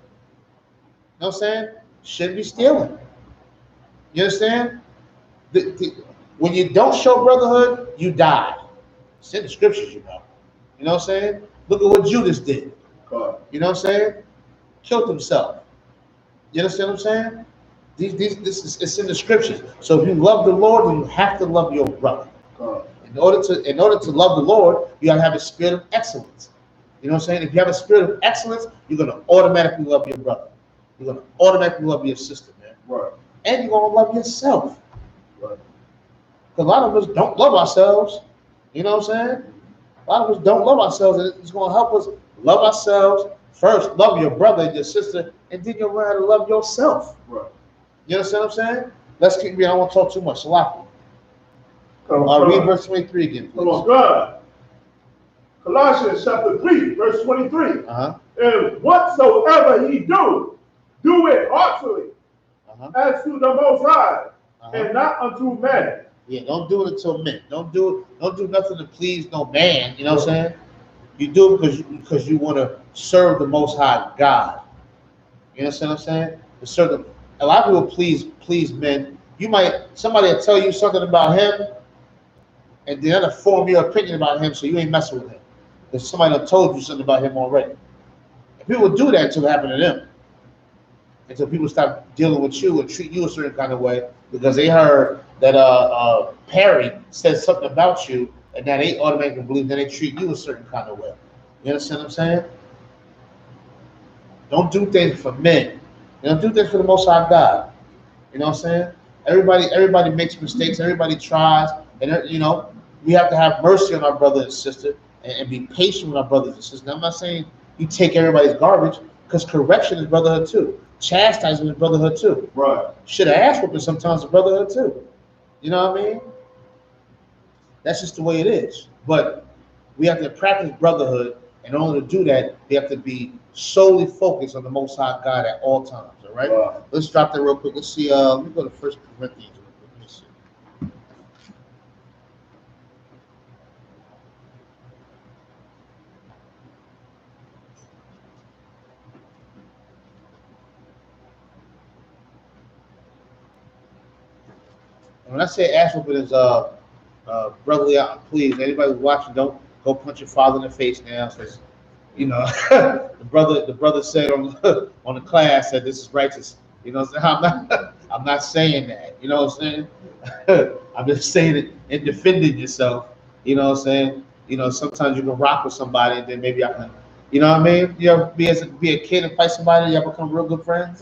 A: know what I'm saying? Shouldn't be stealing. You understand? When you don't show brotherhood, you die. It's in the scriptures, you know. You know what I'm saying? Look at what Judas did. You know what I'm saying? Killed himself. You understand what I'm saying? It's in the scriptures. So if you love the Lord, then you have to love your brother. In order to love the Lord, you gotta have a spirit of excellence. You know what I'm saying? If you have a spirit of excellence, you're gonna automatically love your brother. You're gonna automatically love your sister, man.
C: Right.
A: And you're gonna love yourself.
C: Right.
A: Because a lot of us don't love ourselves. You know what I'm saying? A lot of us don't love ourselves, and it's gonna help us love ourselves first. Love your brother and your sister, and then you'll learn how to love yourself.
C: Right.
A: You understand what I'm saying? Let's keep reading. I don't want to talk too much. SHALAM. Read verse 23 again, please.
C: Come on, God. Colossians chapter 3, verse 23. And whatsoever ye do it heartily, as to the Most High, and not unto men.
A: Yeah, don't do it until men. Don't do nothing to please no man. You know what I'm saying? You do it because you want to serve the Most High God. You understand what I'm saying? To serve them. A lot of people please men. Somebody will tell you something about him, and then that'll form your opinion about him, so you ain't messing with him. Because somebody done told you something about him already. And people do that until it happened to them. Until people stop dealing with you and treat you a certain kind of way because they heard that Perry said something about you, and now they automatically believe that they treat you a certain kind of way. You understand what I'm saying? Don't do things for men. You know, do things for the Most High God. You know what I'm saying? Everybody makes mistakes. Everybody tries, and you know we have to have mercy on our brother and sister and be patient with our brothers and sisters. Now, I'm not saying you take everybody's garbage, because correction is brotherhood too. Chastising is brotherhood too.
C: Right.
A: Should have ass whooping sometimes is brotherhood too. You know what I mean? That's just the way it is. But we have to practice brotherhood In order to do that, they have to be solely focused on the Most High God at all times. All right.
C: Wow.
A: Let's drop that real quick. Let's see. Let me go to 1 Corinthians. Let me see. And when I say ass whooping is brotherly, please, anybody watching, don't go punch your father in the face now. Says, you know, the brother said on the class that this is righteous. You know what I'm saying? I'm not saying that. You know what I'm saying? I'm just saying it in defending yourself. You know what I'm saying? You know, sometimes you can rock with somebody and then maybe I can, you know what I mean? You ever be a kid and fight somebody, you ever become real good friends?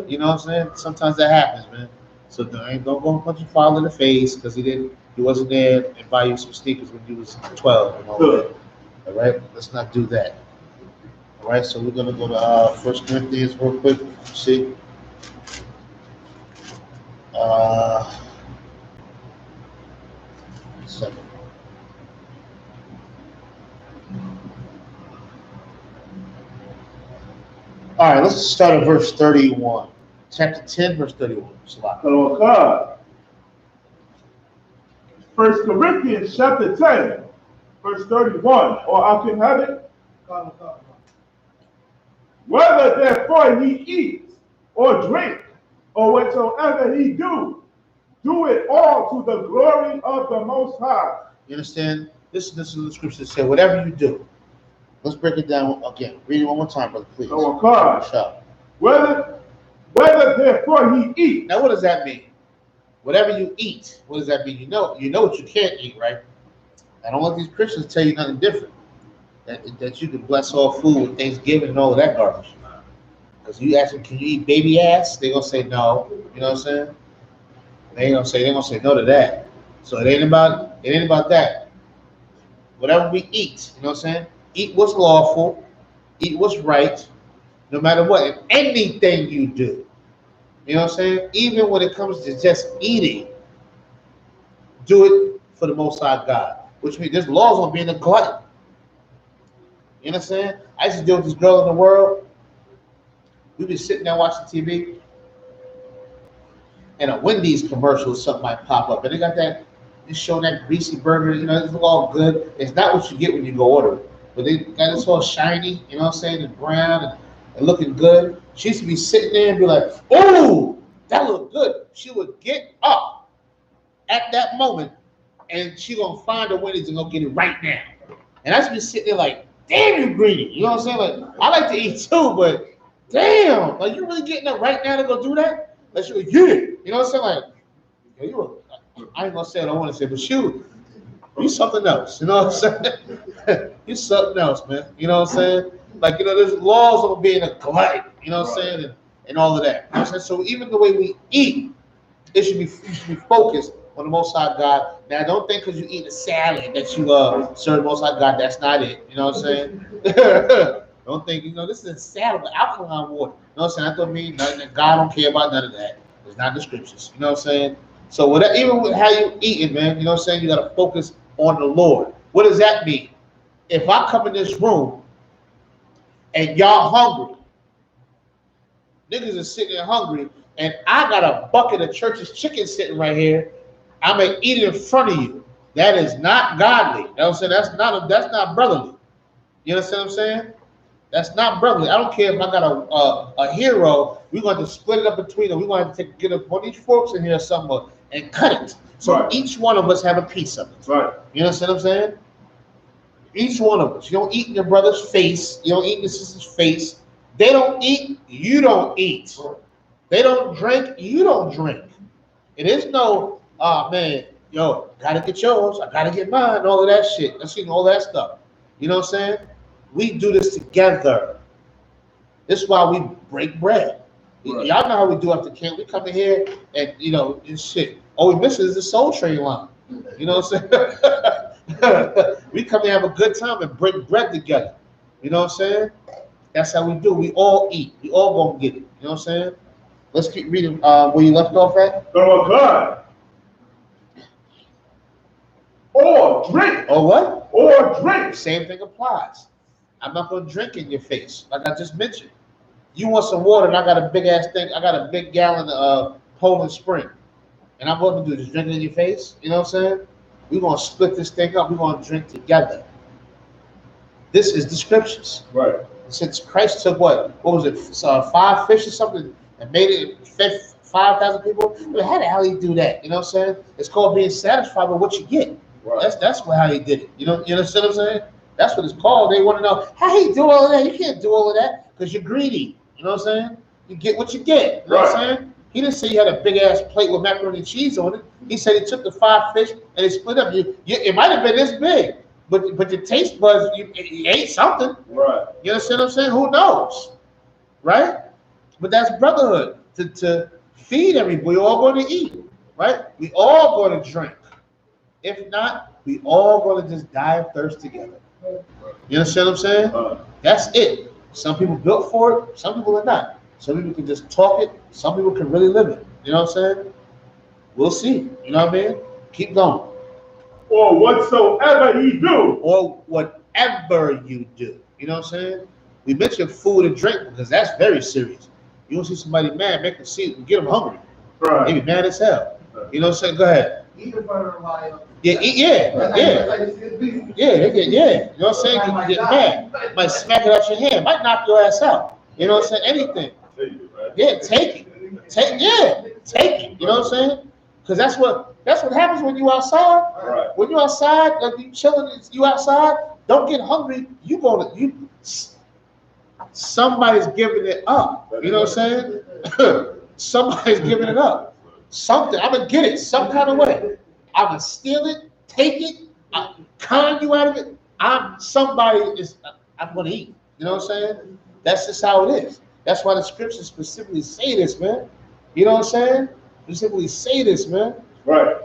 A: You know what I'm saying? Sometimes that happens, man. So don't go and punch your father in the face because he wasn't there and buy you some sneakers when you was 12 and all that. All right, let's not do that. All right, so we're gonna go to 1 Corinthians real quick. See, second. All right, let's start at verse 31. Chapter 10, verse 31.
C: Oh God. 1 Corinthians chapter 10, verse 31. Or I can have it. Whether therefore he eat or drink or whatsoever he do it all to the glory of the Most High.
A: You understand? This is the scripture that says, whatever you do. Let's break it down again. Read it one more time, brother, please.
C: Oh God. Whether therefore he eat.
A: Now, what does that mean? Whatever you eat, what does that mean? You know what you can't eat, right? I don't want these Christians to tell you nothing different. That you can bless all food with Thanksgiving and all of that garbage. Because you ask them, can you eat baby ass? They're gonna say no. You know what I'm saying? They're gonna say no to that. So it ain't about that. Whatever we eat, you know what I'm saying? Eat what's lawful, eat what's right, no matter what. And anything you do, you know what I'm saying? Even when it comes to just eating, do it for the Most High God. Which means there's laws on being a glutton. You know what I'm saying? I used to deal with this girl in the world. We'd be sitting there watching TV, and a Wendy's commercial or something might pop up, and they got that, just showing that greasy burger, you know, it's all good. It's not what you get when you go order it, but they got this all shiny, you know what I'm saying, and brown and looking good. She used to be sitting there and be like, "Oh, that looked good." She would get up at that moment, and she gonna find a Wendy's and go get it right now. And I used to be sitting there like, "Damn, you greedy." You know what I'm saying? Like, I like to eat too, but damn, like, you really getting up right now to go do that? Like, she would get it. You know what I'm saying? Like, I ain't gonna say what I want to say, but you something else. You know what I'm saying? You something else, man. You know what I'm saying? Like, you know, there's laws on being a glutton. You know what I'm saying? And all of that. You know what I'm saying? So even the way we eat, you should be focused on the Most High God. Now, don't think because you eat a salad that you serve the Most High God. That's not it. You know what I'm saying? Don't think, you know, this is a salad with alkaline water. You know what I'm saying? That don't mean nothing. That God don't care about none of that. It's not in the scriptures. You know what I'm saying? So whatever, even with how you eating, man, you know what I'm saying? You got to focus on the Lord. What does that mean? If I come in this room and y'all hungry, niggas are sitting there hungry, and I got a bucket of church's chicken sitting right here, I'm gonna eat it in front of you. That is not godly. You know what I'm saying? That's not brotherly. You understand what I'm saying? That's not brotherly. I don't care if I got a hero. We're going to split it up between them. We're going to get one of these forks in here somewhere and cut it. So each one of us have a piece of it.
C: Right.
A: You understand what I'm saying? Each one of us. You don't eat in your brother's face. You don't eat in your sister's face. They don't eat. You don't eat. They don't drink. You don't drink. It is no, man, yo, gotta get yours. I gotta get mine. All of that shit. I've seen all that stuff. You know what I'm saying? We do this together. This is why we break bread. Right. Y'all know how we do after camp. We come in here and, you know, and shit. All we miss is the Soul Train line. You know what I'm saying? We come here, have a good time, and break bread together. You know what I'm saying? That's how we do. We all eat. We all gonna get it. You know what I'm saying? Let's keep reading where you left off at.
C: Oh, God. Or drink.
A: Or what?
C: Or drink.
A: Same thing applies. I'm not gonna drink in your face, like I just mentioned. You want some water, and I got a big ass thing. I got a big gallon of Poland Spring, and I'm going to do just drink it in your face. You know what I'm saying? We're gonna split this thing up. We're gonna drink together. This is the scriptures.
C: Right.
A: Since Christ took what was it, 5 fish or something, and made it fed 5,000 people. How the hell he do that? You know what I'm saying? It's called being satisfied with what you get.
C: Right.
A: That's how he did it. You understand what I'm saying? That's what it's called. They want to know how he do all of that. You can't do all of that because you're greedy. You know what I'm saying? You get what you get. You know what I'm saying? He didn't say you had a big ass plate with macaroni and cheese on it. He said he took the 5 fish and he split up. It might have been this big, but your taste buds, you ate something.
C: Right.
A: You understand what I'm saying? Who knows? Right? But that's brotherhood. To feed everybody. We all going to eat. Right? We all going to drink. If not, we all going to just die of thirst together. You understand what I'm saying? That's it. Some people built for it. Some people are not. Some people can just talk it. Some people can really live it. You know what I'm saying? We'll see. You know what I mean? Keep going.
C: Or whatsoever ye do.
A: Or whatever you do. You know what I'm saying? We mentioned food and drink because that's very serious. You don't see somebody mad, make them see and get them hungry.
C: Right.
A: They be mad as hell. You know what I'm saying? Go ahead.
B: Eat the butter while
A: Yeah. You know what I'm saying? You get mad. Might smack it out your hand. Might knock your ass out. You know what I'm saying? Anything. Yeah, take it. Take it. You know what I'm saying? Because that's what happens when you outside.
C: Right.
A: When you outside, like you chilling, you outside. Don't get hungry. Somebody's giving it up. You know what I'm saying? Somebody's giving it up. Something. I'm gonna get it some kind of way. I'm gonna steal it, take it, con you out of it. I'm gonna eat. You know what I'm saying? That's just how it is. That's why the scriptures specifically say this, man. You know what I'm saying? Specifically say this, man.
C: Right.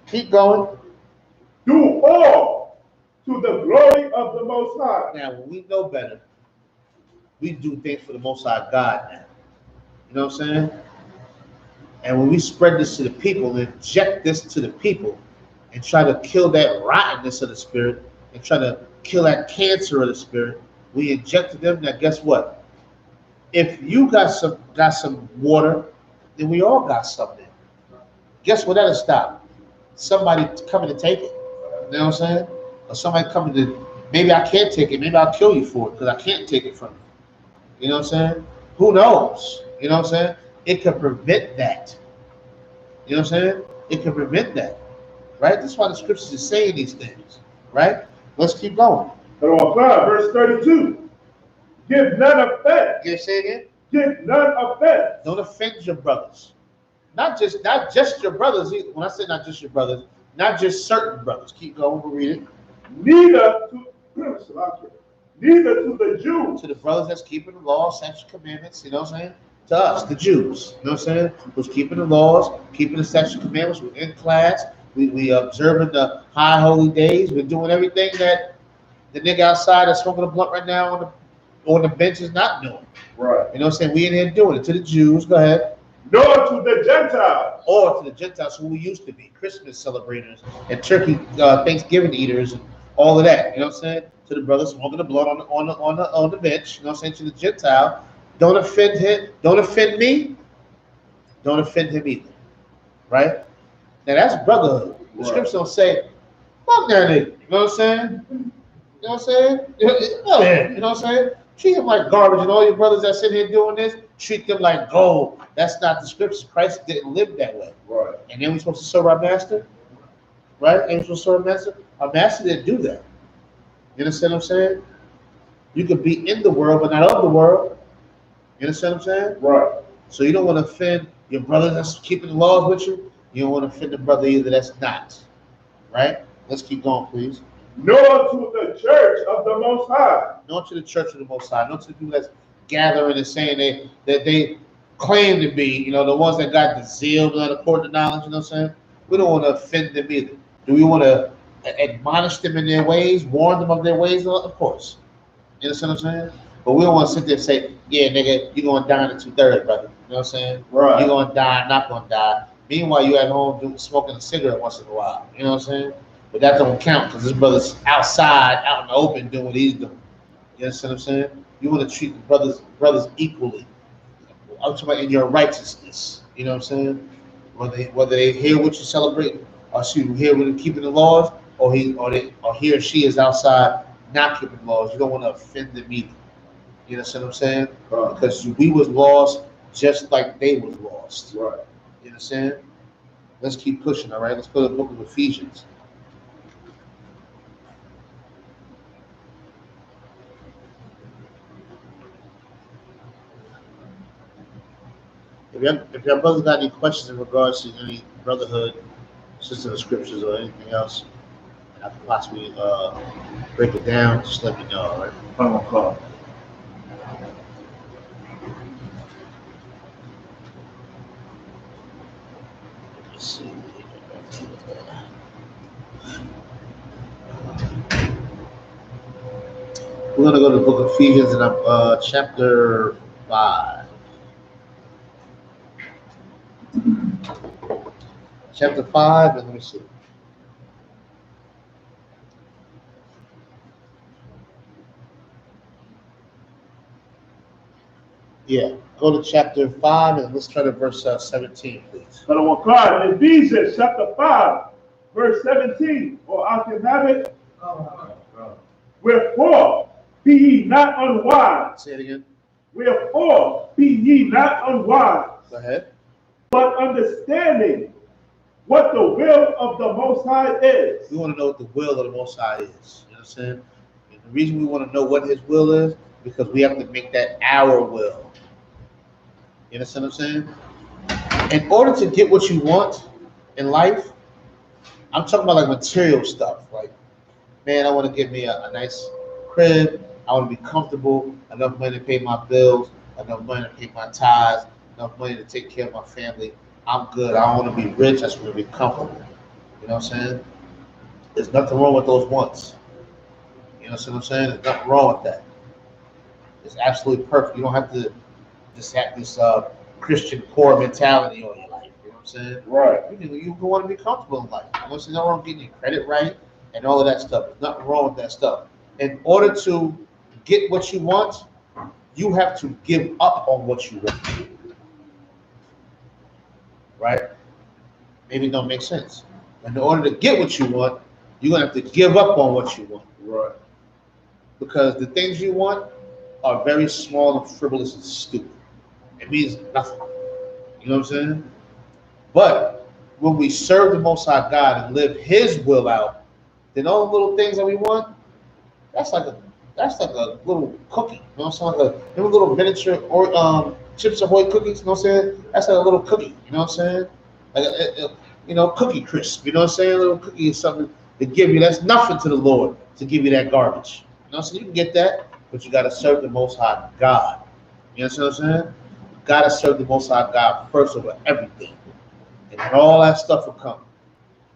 A: Keep going.
C: Do all to the glory of the Most High.
A: Now, when we know better, we do things for the Most High God now. You know what I'm saying? And when we spread this to the people and inject this to the people and try to kill that rottenness of the spirit and try to kill that cancer of the spirit, we injected them. Now, guess what? If you got some water, then we all got something. Guess what? That'll stop. Somebody coming to take it. You know what I'm saying? Or somebody coming to, maybe I can't take it. Maybe I'll kill you for it because I can't take it from you. You know what I'm saying? Who knows? You know what I'm saying? It could prevent that. You know what I'm saying? It could prevent that. Right? That's why the scriptures are saying these things. Right? Let's keep going.
C: Verse 32. Give none offense.
A: Can you say it again?
C: Give none offense.
A: Don't offend your brothers. Not just your brothers. When I say not just your brothers, not just certain brothers. Keep going. We'll read it.
C: Neither to the Jews.
A: To the brothers that's keeping the law, statutes, commandments. You know what I'm saying? To us, the Jews. You know what I'm saying? Who's keeping the laws, keeping the statutes, commandments. We're in class. We observing the high holy days. We're doing everything that the nigga outside that's smoking a blunt right now on the bench is not doing.
C: Right.
A: You know what I'm saying? We in here doing it. To the Jews, go ahead.
C: Nor to the Gentiles.
A: Or to the Gentiles who we used to be, Christmas celebrators and turkey Thanksgiving eaters and all of that. You know what I'm saying? To the brothers smoking the blood on the bench. You know what I'm saying? To the Gentile, don't offend him. Don't offend me. Don't offend him either. Right? Now that's brotherhood. The scriptures don't say, fuck that nigga. You know what I'm saying? You know what I'm saying? You know what I'm saying? Treat him like garbage, and all your brothers that sit here doing this, treat them like gold. That's not the scriptures. Christ didn't live that way.
C: Right.
A: And then we're supposed to serve our master? Right? Ain't we supposed to serve our master? Our master didn't do that. You understand what I'm saying? You could be in the world, but not of the world. You understand what I'm saying?
C: Right.
A: So you don't want to offend your brother that's keeping the laws with you. You don't want to offend the brother either that's not. Right? Let's keep going, please.
C: Nor to the church of the Most High.
A: Nor to the church of the Most High. Nor to the people that's gathering and saying that they claim to be, you know, the ones that got the zeal, the according to knowledge, you know what I'm saying? We don't want to offend them either. Do we want to admonish them in their ways, warn them of their ways? Of course. You understand what I'm saying? But we don't want to sit there and say, yeah, nigga, you're going to die in the 2/3, brother. You know what I'm saying?
C: Right.
A: You're going to die, I'm not going to die. Meanwhile, you at home smoking a cigarette once in a while. You know what I'm saying? But that don't count because this brother's outside, out in the open, doing what he's doing. You understand what I'm saying? You want to treat the brothers equally. I'm talking about in your righteousness. You know what I'm saying? Whether they hear what you celebrate, or see hear what you're keeping the laws, or he or she is outside not keeping the laws. You don't want to offend them either. You understand what I'm saying? Because we was lost just like they was lost.
C: Right.
A: You understand? Let's keep pushing, all right? Let's go to the book of Ephesians. If your brothers got any questions in regards to any brotherhood, sister of scriptures, or anything else, I could possibly break it down, just let me know, all right?
C: Oh,
A: Let's see. We're going to go to the book of Ephesians and chapter 5. Chapter 5, and let me see. Yeah, go to chapter 5, and let's try to verse 17, please.
C: Ephesians chapter 5, verse 17. Or I can have it. Wherefore, be ye not unwise.
A: Say it again.
C: Wherefore, be ye not unwise.
A: Go ahead.
C: But understanding what the will of the Most High is.
A: We want to know what the will of the Most High is. You understand? And the reason we want to know what His will is because we have to make that our will. You understand what I'm saying? In order to get what you want in life, I'm talking about like material stuff. Like, man, I want to get me a nice crib. I want to be comfortable, enough money to pay my bills, enough money to pay my tithes, enough money to take care of my family. I'm good. I don't want to be rich. I just want to be comfortable. You know what I'm saying? There's nothing wrong with those wants. You know what I'm saying? There's nothing wrong with that. It's absolutely perfect. You don't have to just have this Christian poor mentality on your life. You know what I'm saying?
C: Right.
A: You want to be comfortable in life. You know, there's nothing wrong with getting your credit right and all of that stuff. There's nothing wrong with that stuff. In order to get what you want, you have to give up on what you want. Right? Maybe it don't make sense. In order to get what you want, you're going to have to give up on what you want.
C: Right.
A: Because the things you want are very small and frivolous and stupid. It means nothing. You know what I'm saying? But when we serve the Most High God and live His will out, then all the little things that we want, that's like a little cookie. You know what I'm saying? Like a little miniature or Chips Ahoy cookies. You know what I'm saying? That's like a little cookie. You know what I'm saying? Like cookie crisp. You know what I'm saying? A little cookie is something to give you. That's nothing to the Lord to give you that garbage. You know what I'm saying? You can get that, but you got to serve the Most High God. You know what I'm saying? You got to serve the Most High God first over everything, and then all that stuff will come.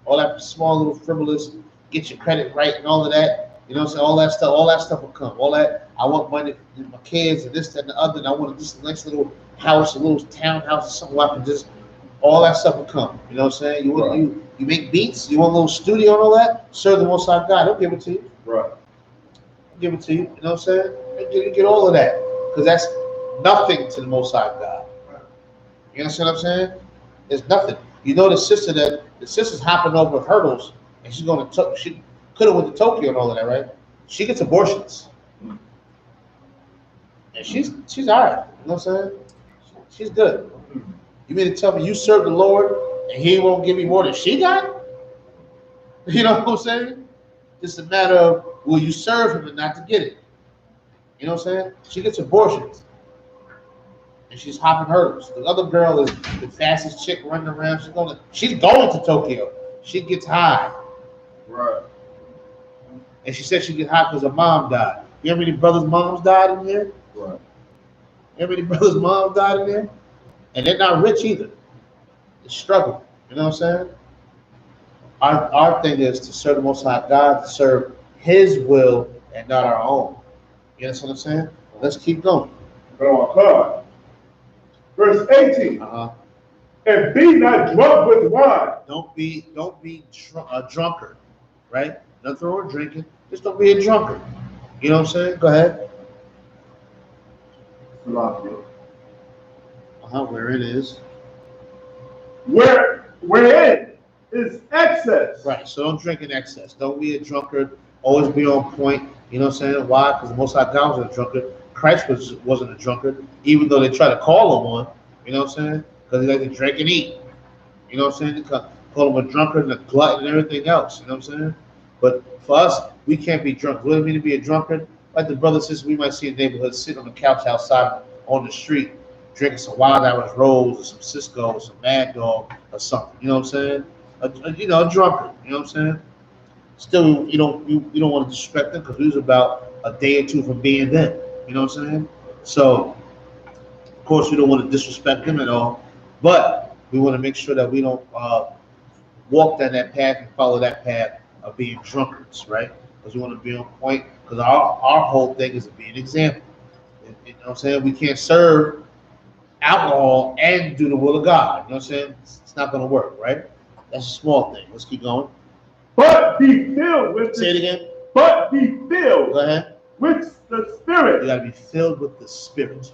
A: All that small little frivolous, get your credit right, and all of that. You know what I'm saying? All that stuff will come. All that, I want money for my kids and this, that, and the other, and I want this nice little house, a little townhouse or something where I can just, all that stuff will come. You know what I'm saying? You make beats, you want a little studio and all that, serve the Most High God, He'll give it to you.
C: Right.
A: He'll give it to you, you know what I'm saying? You get all of that, because that's nothing to the Most High God. You understand what I'm saying? There's nothing. You know the sister's hopping over hurdles, and she's going to, she could have went to Tokyo and all of that, right? She gets abortions. And she's all right. You know what I'm saying? She's good. You mean to tell me you serve the Lord and He won't give you more than she got? You know what I'm saying? It's a matter of will you serve Him and not to get it. You know what I'm saying? She gets abortions. And she's hopping hurdles. The other girl is the fastest chick running around. She's going to Tokyo. She gets high.
C: Right.
A: And she said she get high because her mom died. You know how many brothers' moms died in there?
C: Right.
A: You know how many brothers' moms died in there? And they're not rich either. They struggle. You know what I'm saying? Our thing is to serve the Most High God, to serve His will and not our own. You understand what I'm saying? Let's keep going.
C: Verse 18. And be not drunk with wine.
A: Don't be a drunkard, right? Nothing wrong with drinking. Just don't be a drunkard. You know what I'm saying? Go ahead. Where it is.
C: Wherein is excess.
A: Right. So don't drink in excess. Don't be a drunkard. Always be on point. You know what I'm saying? Why? Because the Most High God was a drunkard. Christ wasn't a drunkard, even though they try to call him one. You know what I'm saying? Because he like to drink and eat. You know what I'm saying? They call him a drunkard and a glutton and everything else. You know what I'm saying? But for us, we can't be drunk. What does it mean to be a drunkard? Like the brothers and sisters we might see in the neighborhood sitting on the couch outside on the street, drinking some Wild Hours Rolls or some Cisco or some Mad Dog or something. You know what I'm saying? A drunkard. You know what I'm saying? Still, you don't want to disrespect them because we was about a day or two from being them. You know what I'm saying? So, of course, we don't want to disrespect them at all, but we want to make sure that we don't walk down that path and follow that path of being drunkards, right? Because we want to be on point. Because our whole thing is to be an example. You know what I'm saying? We can't serve alcohol and do the will of God. You know what I'm saying? It's not going to work, right? That's a small thing. Let's keep going.
C: But be filled with.
A: Say it again.
C: But be filled.
A: Go ahead.
C: With the Spirit.
A: You got to be filled with the Spirit.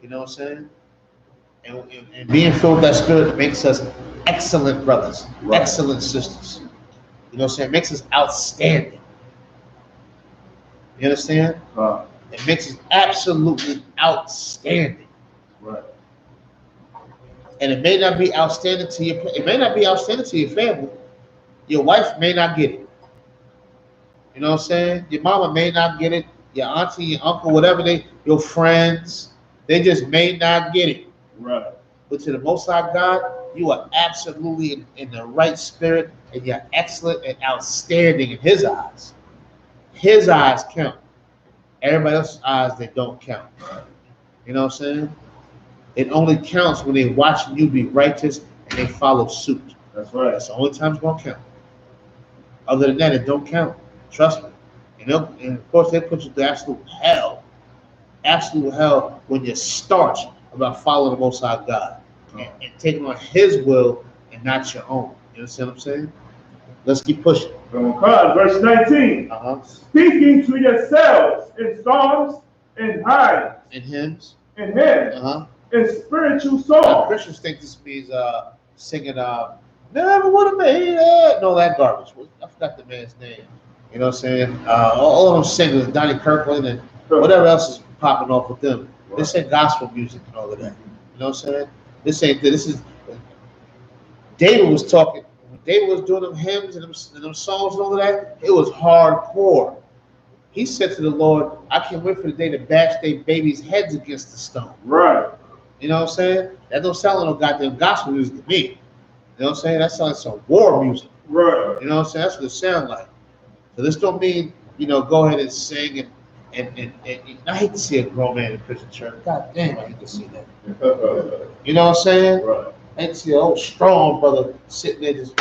A: You know what I'm saying? And being filled with that Spirit makes us excellent brothers, right. Excellent sisters. You know what I'm saying? It makes us outstanding. You understand? It makes us absolutely outstanding.
C: Right.
A: And it may not be outstanding to your family. Your wife may not get it. You know what I'm saying? Your mama may not get it. Your auntie, your uncle, whatever your friends, they just may not get it.
C: Right.
A: But to the Most High God, you are absolutely in the right spirit, and you're excellent and outstanding in His eyes. His eyes count. Everybody else's eyes, they don't count. You know what I'm saying? It only counts when they're watching you be righteous and they follow suit.
C: That's right.
A: That's the only time it's going to count. Other than that, it don't count. Trust me. And of course, they put you through absolute hell when you start about following the Most High God and taking on His will and not your own. You understand what I'm saying? Let's keep pushing.
C: Verse 19. Speaking to yourselves in songs and hymns.
A: In hymns.
C: In hymns. In spiritual songs.
A: Christians think this means singing "Never Would Have Made It." No, that garbage. I forgot the man's name. You know what I'm saying? All of them singers, Donnie Kirkland and whatever else is popping off with them. Right. They sing gospel music and all of that. You know what I'm saying? This is David was talking. When David was doing them hymns and them songs and all of that, it was hardcore. He said to the Lord, "I can't wait for the day to bash their babies' heads against the stone."
C: Right.
A: You know what I'm saying? That don't sound like no goddamn gospel music to me. You know what I'm saying? That sounds like some war music.
C: Right.
A: You know what I'm saying? That's what it sounds like. So this don't mean, go ahead and sing and I hate to see a grown man in a Christian church. God damn, I hate to see that. You know what I'm saying?
C: Right.
A: I hate to see an old strong brother sitting there just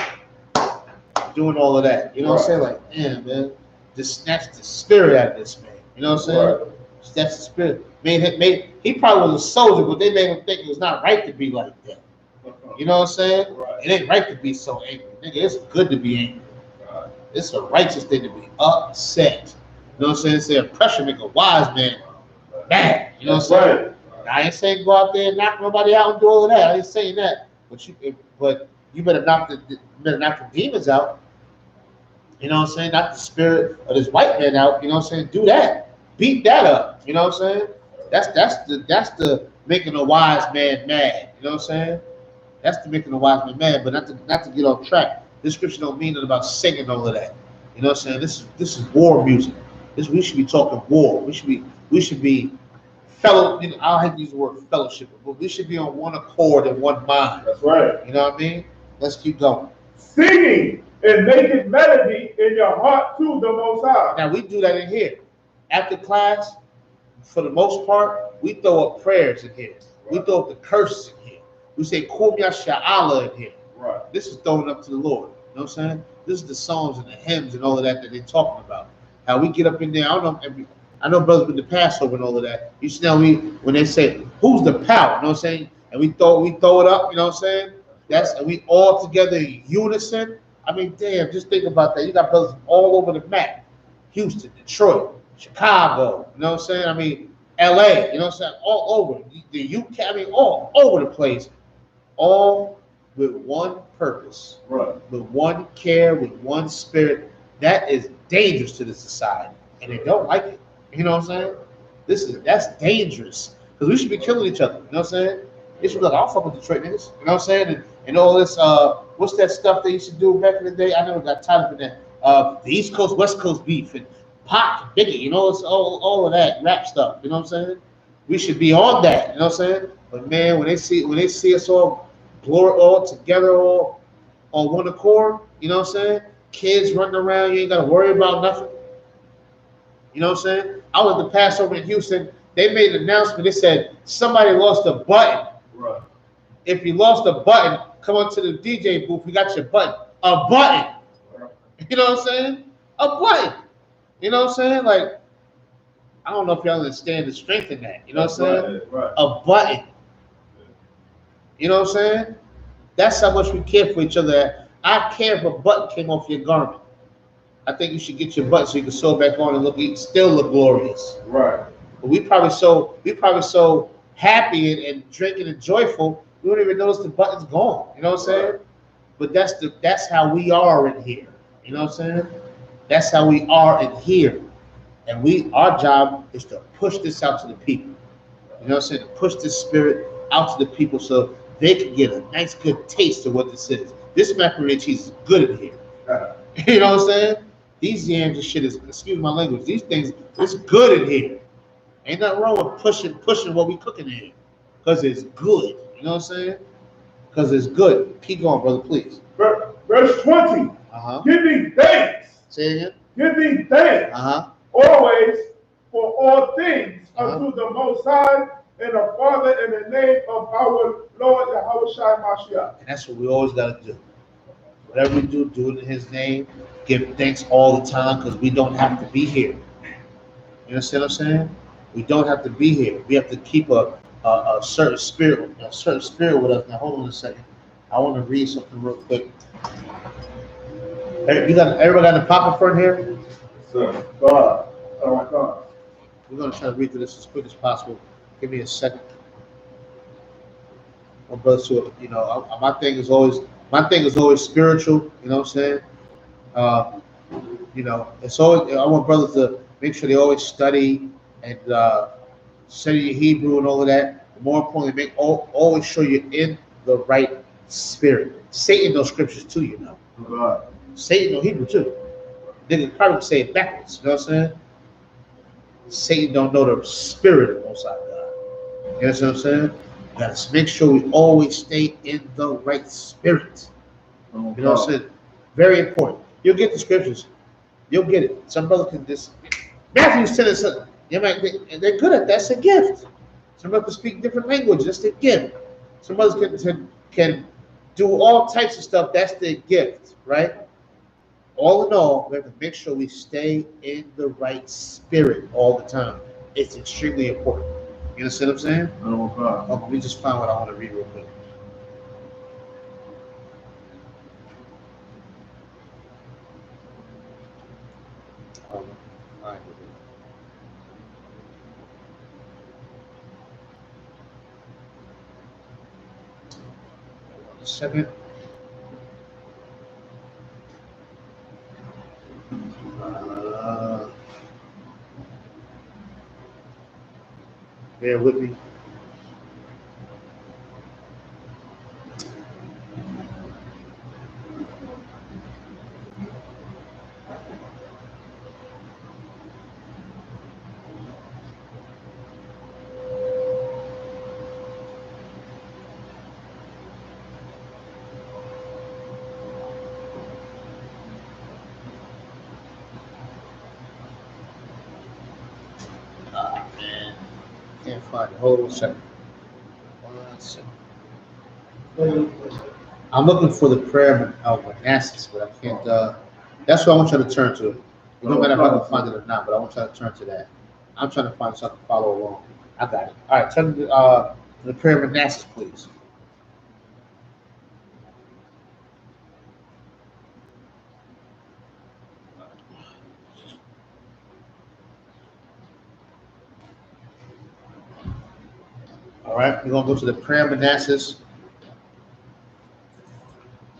A: doing all of that. You know what I'm saying? Like, damn, man, just snatch the spirit out of this man. You know what I'm saying? Right. Snatch the spirit. He probably was a soldier, but they made him think it was not right to be like that. You know what I'm saying? Right. It ain't right to be so angry. Nigga, it's good to be angry. Right. It's a righteous thing to be upset. You know what I'm saying? Say pressure make a wise man mad. You know what I'm saying? Right. I ain't saying go out there and knock nobody out and do all of that. I ain't saying that. But you better knock the demons out. You know what I'm saying? Knock the spirit of this white man out. You know what I'm saying? Do that. Beat that up. You know what I'm saying? That's the making a wise man mad. You know what I'm saying? That's the making a wise man mad. But not to get off track. This scripture don't mean nothing about singing all of that. You know what I'm saying? This is war music. We should be talking war. We should be fellow. I hate to use the word fellowship, but we should be on one accord and one mind.
C: That's right.
A: You know what I mean? Let's keep going.
C: Singing and making melody in your heart to the Most High.
A: Now we do that in here. After class, for the most part, we throw up prayers in here. Right. We throw up the curses in here. We say Kumya Sha'ala in here.
C: Right.
A: This is throwing up to the Lord. You know what I'm saying? This is the songs and the hymns and all of that they're talking about. How we get up in there. I know brothers with the Passover and all of that. You see now when they say, who's the power? You know what I'm saying? And we throw it up, you know what I'm saying? And we all together in unison. I mean, damn, just think about that. You got brothers all over the map. Houston, Detroit, Chicago, you know what I'm saying? I mean, LA, you know what I'm saying? All over. The UK, I mean, all over the place. All with one purpose.
C: Right.
A: With one care, with one spirit. That is dangerous to the society. And they don't like it. You know what I'm saying? That's dangerous. Because we should be killing each other. You know what I'm saying? They should be like, I'll fuck with Detroit niggas. You know what I'm saying? And all this, what's that stuff they used to do back in the day? I never got tired of that. The East Coast, West Coast beef and Pac, Biggie, you know, it's all of that rap stuff. You know what I'm saying? We should be on that. You know what I'm saying? But man, when they see us all blow it all together, all on one accord, you know what I'm saying? Kids running around, you ain't gotta worry about nothing. You know what I'm saying? I was at the Passover in Houston. They made an announcement. They said somebody lost a button.
C: Right.
A: If you lost a button, come on to the DJ booth. We got your button. A button. You know what I'm saying? A button. You know what I'm saying? Like, I don't know if y'all understand the strength in that. You know what I'm saying?
C: Right.
A: A button. You know what I'm saying? That's how much we care for each other. I care if a button came off your garment. I think you should get your button so you can sew it back on and still look glorious.
C: Right.
A: But we probably so happy and drinking and joyful, we don't even notice the button's gone. You know what I'm saying? But that's how we are in here. You know what I'm saying? That's how we are in here. And our job is to push this out to the people. You know what I'm saying? To push this spirit out to the people so they can get a nice good taste of what this is. This macaroni and cheese is good in here. You know what I'm saying? These yams and shit is, excuse my language, these things, it's good in here. Ain't nothing wrong with pushing what we cooking in here. Because it's good. You know what I'm saying? Because it's good. Keep going, brother, please.
C: Verse 20. Give me thanks.
A: Say it again.
C: Give me thanks. Always for all things unto the Most High and the Father in the name of our Lord Yahushua Mashiach.
A: And that's what we always got to do. Whatever we do, do it in His name. Give thanks all the time because we don't have to be here. You understand what I'm saying? We don't have to be here. We have to keep a certain spirit with us. Now hold on a second. I want to read something real quick. Everybody got the pop in front here?
C: Sir. God. All right, God.
A: We're gonna try to read through this as quick as possible. Give me a second. My brother, so, you know, my thing is always spiritual. You know what I'm saying? You know, it's always, I want brothers to make sure they always study and study your Hebrew and all of that. But more importantly, always sure you're in the right spirit. Satan knows scriptures too, you know.
C: Right.
A: Satan knows Hebrew too. They can probably say it backwards. You know what I'm saying? Satan don't know the spirit of Most High God. You know what I'm saying? You gotta make sure we always stay in the right spirit. You know what I'm saying? Very important. You'll get the scriptures. You'll get it. Some brothers can just Matthew's telling us something. They're good at that. That's a gift. Some brothers speak different languages. That's their gift. Some brothers can do all types of stuff. That's their gift, right? All in all, we have to make sure we stay in the right spirit all the time. It's extremely important. You understand what I'm saying?
C: No problem.
A: Oh, let me just find what I want to read real quick. All right. One second. Bear with me. Man. Can't find it. Hold on a second. 1 second. I'm looking for the prayer of Manassas, but I can't. That's what I want you to turn to. It no matter if I can find it or not, but I want you to turn to that. I'm trying to find something to follow along. I got it. All right, turn to the prayer of Manassas, please. All right, we're gonna go to the prayer of Manasseh,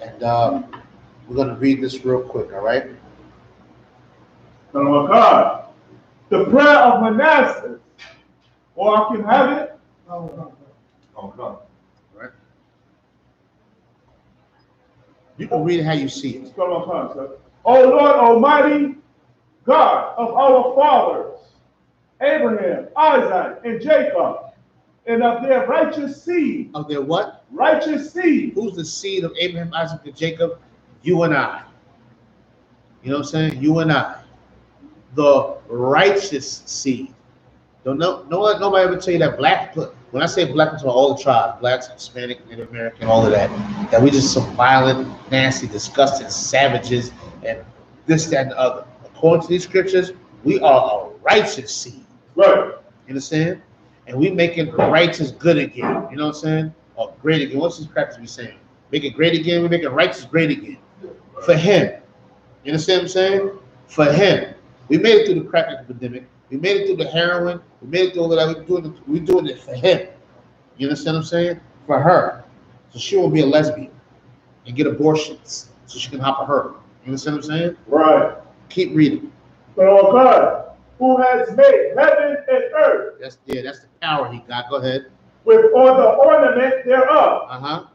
A: and we're gonna read this real quick. All right.
C: Oh God. The prayer of Manasseh. Or I can have it.
D: No.
A: All right. You can read it how you see it.
C: O Lord Almighty, God of our fathers, Abraham, Isaac, and Jacob, and of their righteous seed.
A: Of their what?
C: Righteous seed.
A: Who's the seed of Abraham, Isaac, and Jacob? You and I. You know what I'm saying? You and I. The righteous seed. Nobody ever tell you that black, when I say black, it's all the tribes, blacks, Hispanic, Native American, all of that, that we just some violent, nasty, disgusting savages, and this, that, and the other. According to these scriptures, we are a righteous seed.
C: Right.
A: You understand? And we making righteous good again. You know what I'm saying? Or great again. What's this crap we saying? Make it great again. We make it righteous great again. For him. You understand what I'm saying? For him. We made it through the crack epidemic. We made it through the heroin. We made it through all that. We're doing it for him. You understand what I'm saying? For her. So she won't be a lesbian and get abortions. So she can hop a her. You understand what I'm saying?
C: Right.
A: Keep reading.
C: O God, who has made heaven and earth.
A: That's the power he got. Go ahead.
C: With all the ornament thereof.
A: Uh-huh.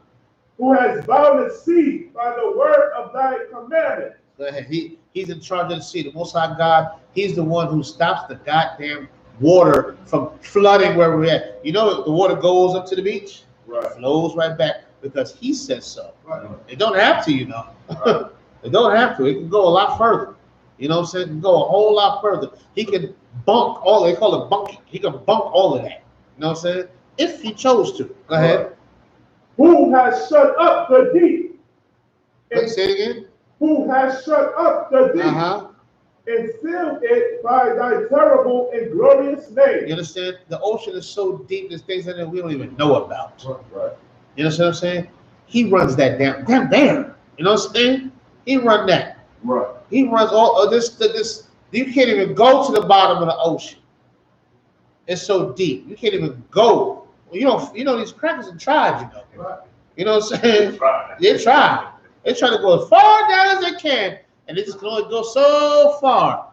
C: Who has bound the sea by the word of thy commandment.
A: Go ahead. He's in charge of the sea. The Most High God, he's the one who stops the goddamn water from flooding where we're at. You know, the water goes up to the beach,
C: Right.
A: It flows right back because he says so.
C: Right.
A: It don't have to, you know.
C: Right.
A: It don't have to. It can go a lot further. You know what I'm saying? It can go a whole lot further. He can bunk all, they call it bunking. He can bunk all of that. You know what I'm saying? If he chose to. Go ahead.
C: Who has shut up the deep.
A: Say it again.
C: Who has shut up the deep.
A: Uh-huh.
C: And sealed it by thy terrible and glorious name.
A: You understand? The ocean is so deep, there's things in there we don't even know about.
C: Right.
A: You know what I'm saying? He runs that down there. You know what I'm saying? He run that.
C: Right.
A: He runs all of this. You can't even go to the bottom of the ocean. It's so deep. You can't even go. You know these crackers and tribes, you know.
C: Right.
A: You know what I'm saying?
C: Right.
A: They try. They try to go as far down as they can, and they just can only go so far.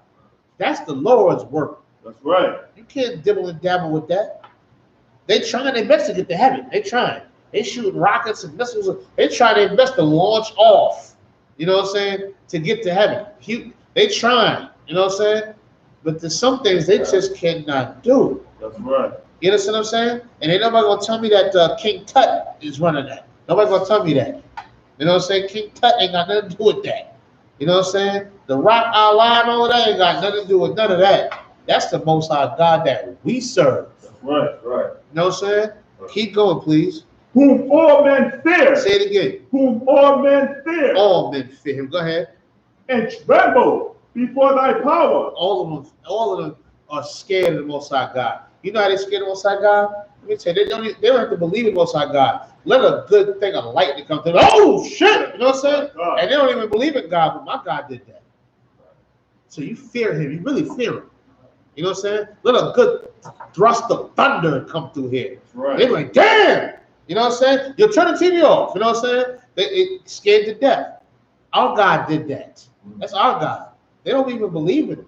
A: That's the Lord's work.
C: That's right.
A: You can't dibble and dabble with that. They trying their best to get to heaven. They trying. They shoot rockets and missiles. They try their best to launch off. You know what I'm saying? To get to heaven. They trying. You know what I'm saying? But there's some things they just cannot do.
C: That's right.
A: You understand what I'm saying? And ain't nobody gonna tell me that King Tut is running that. Nobody gonna tell me that. You know what I'm saying? King Tut ain't got nothing to do with that. You know what I'm saying? The Rock Allah and all that ain't got nothing to do with none of that. That's the Most High God that we serve.
C: Right.
A: You know what I'm saying? Keep going, please.
C: Whom all men fear.
A: Say it again.
C: Whom all men fear.
A: All men fear him. Go ahead.
C: And tremble before thy power.
A: All of them are scared of the Most High God. You know how they scared of the Most High God? Let me tell you, they don't have to believe in the Most High God. Let a good thing of light to come to them. Oh shit! You know what I'm saying? And they don't even believe in God, but my God did that. So you fear him. You really fear him. You know what I'm saying? Let a good thrust of thunder come through here.
C: Right.
A: They're like, damn! You know what I'm saying? You'll turn the TV off. You know what I'm saying? They scared to death. Our God did that. That's our God. They don't even believe in him.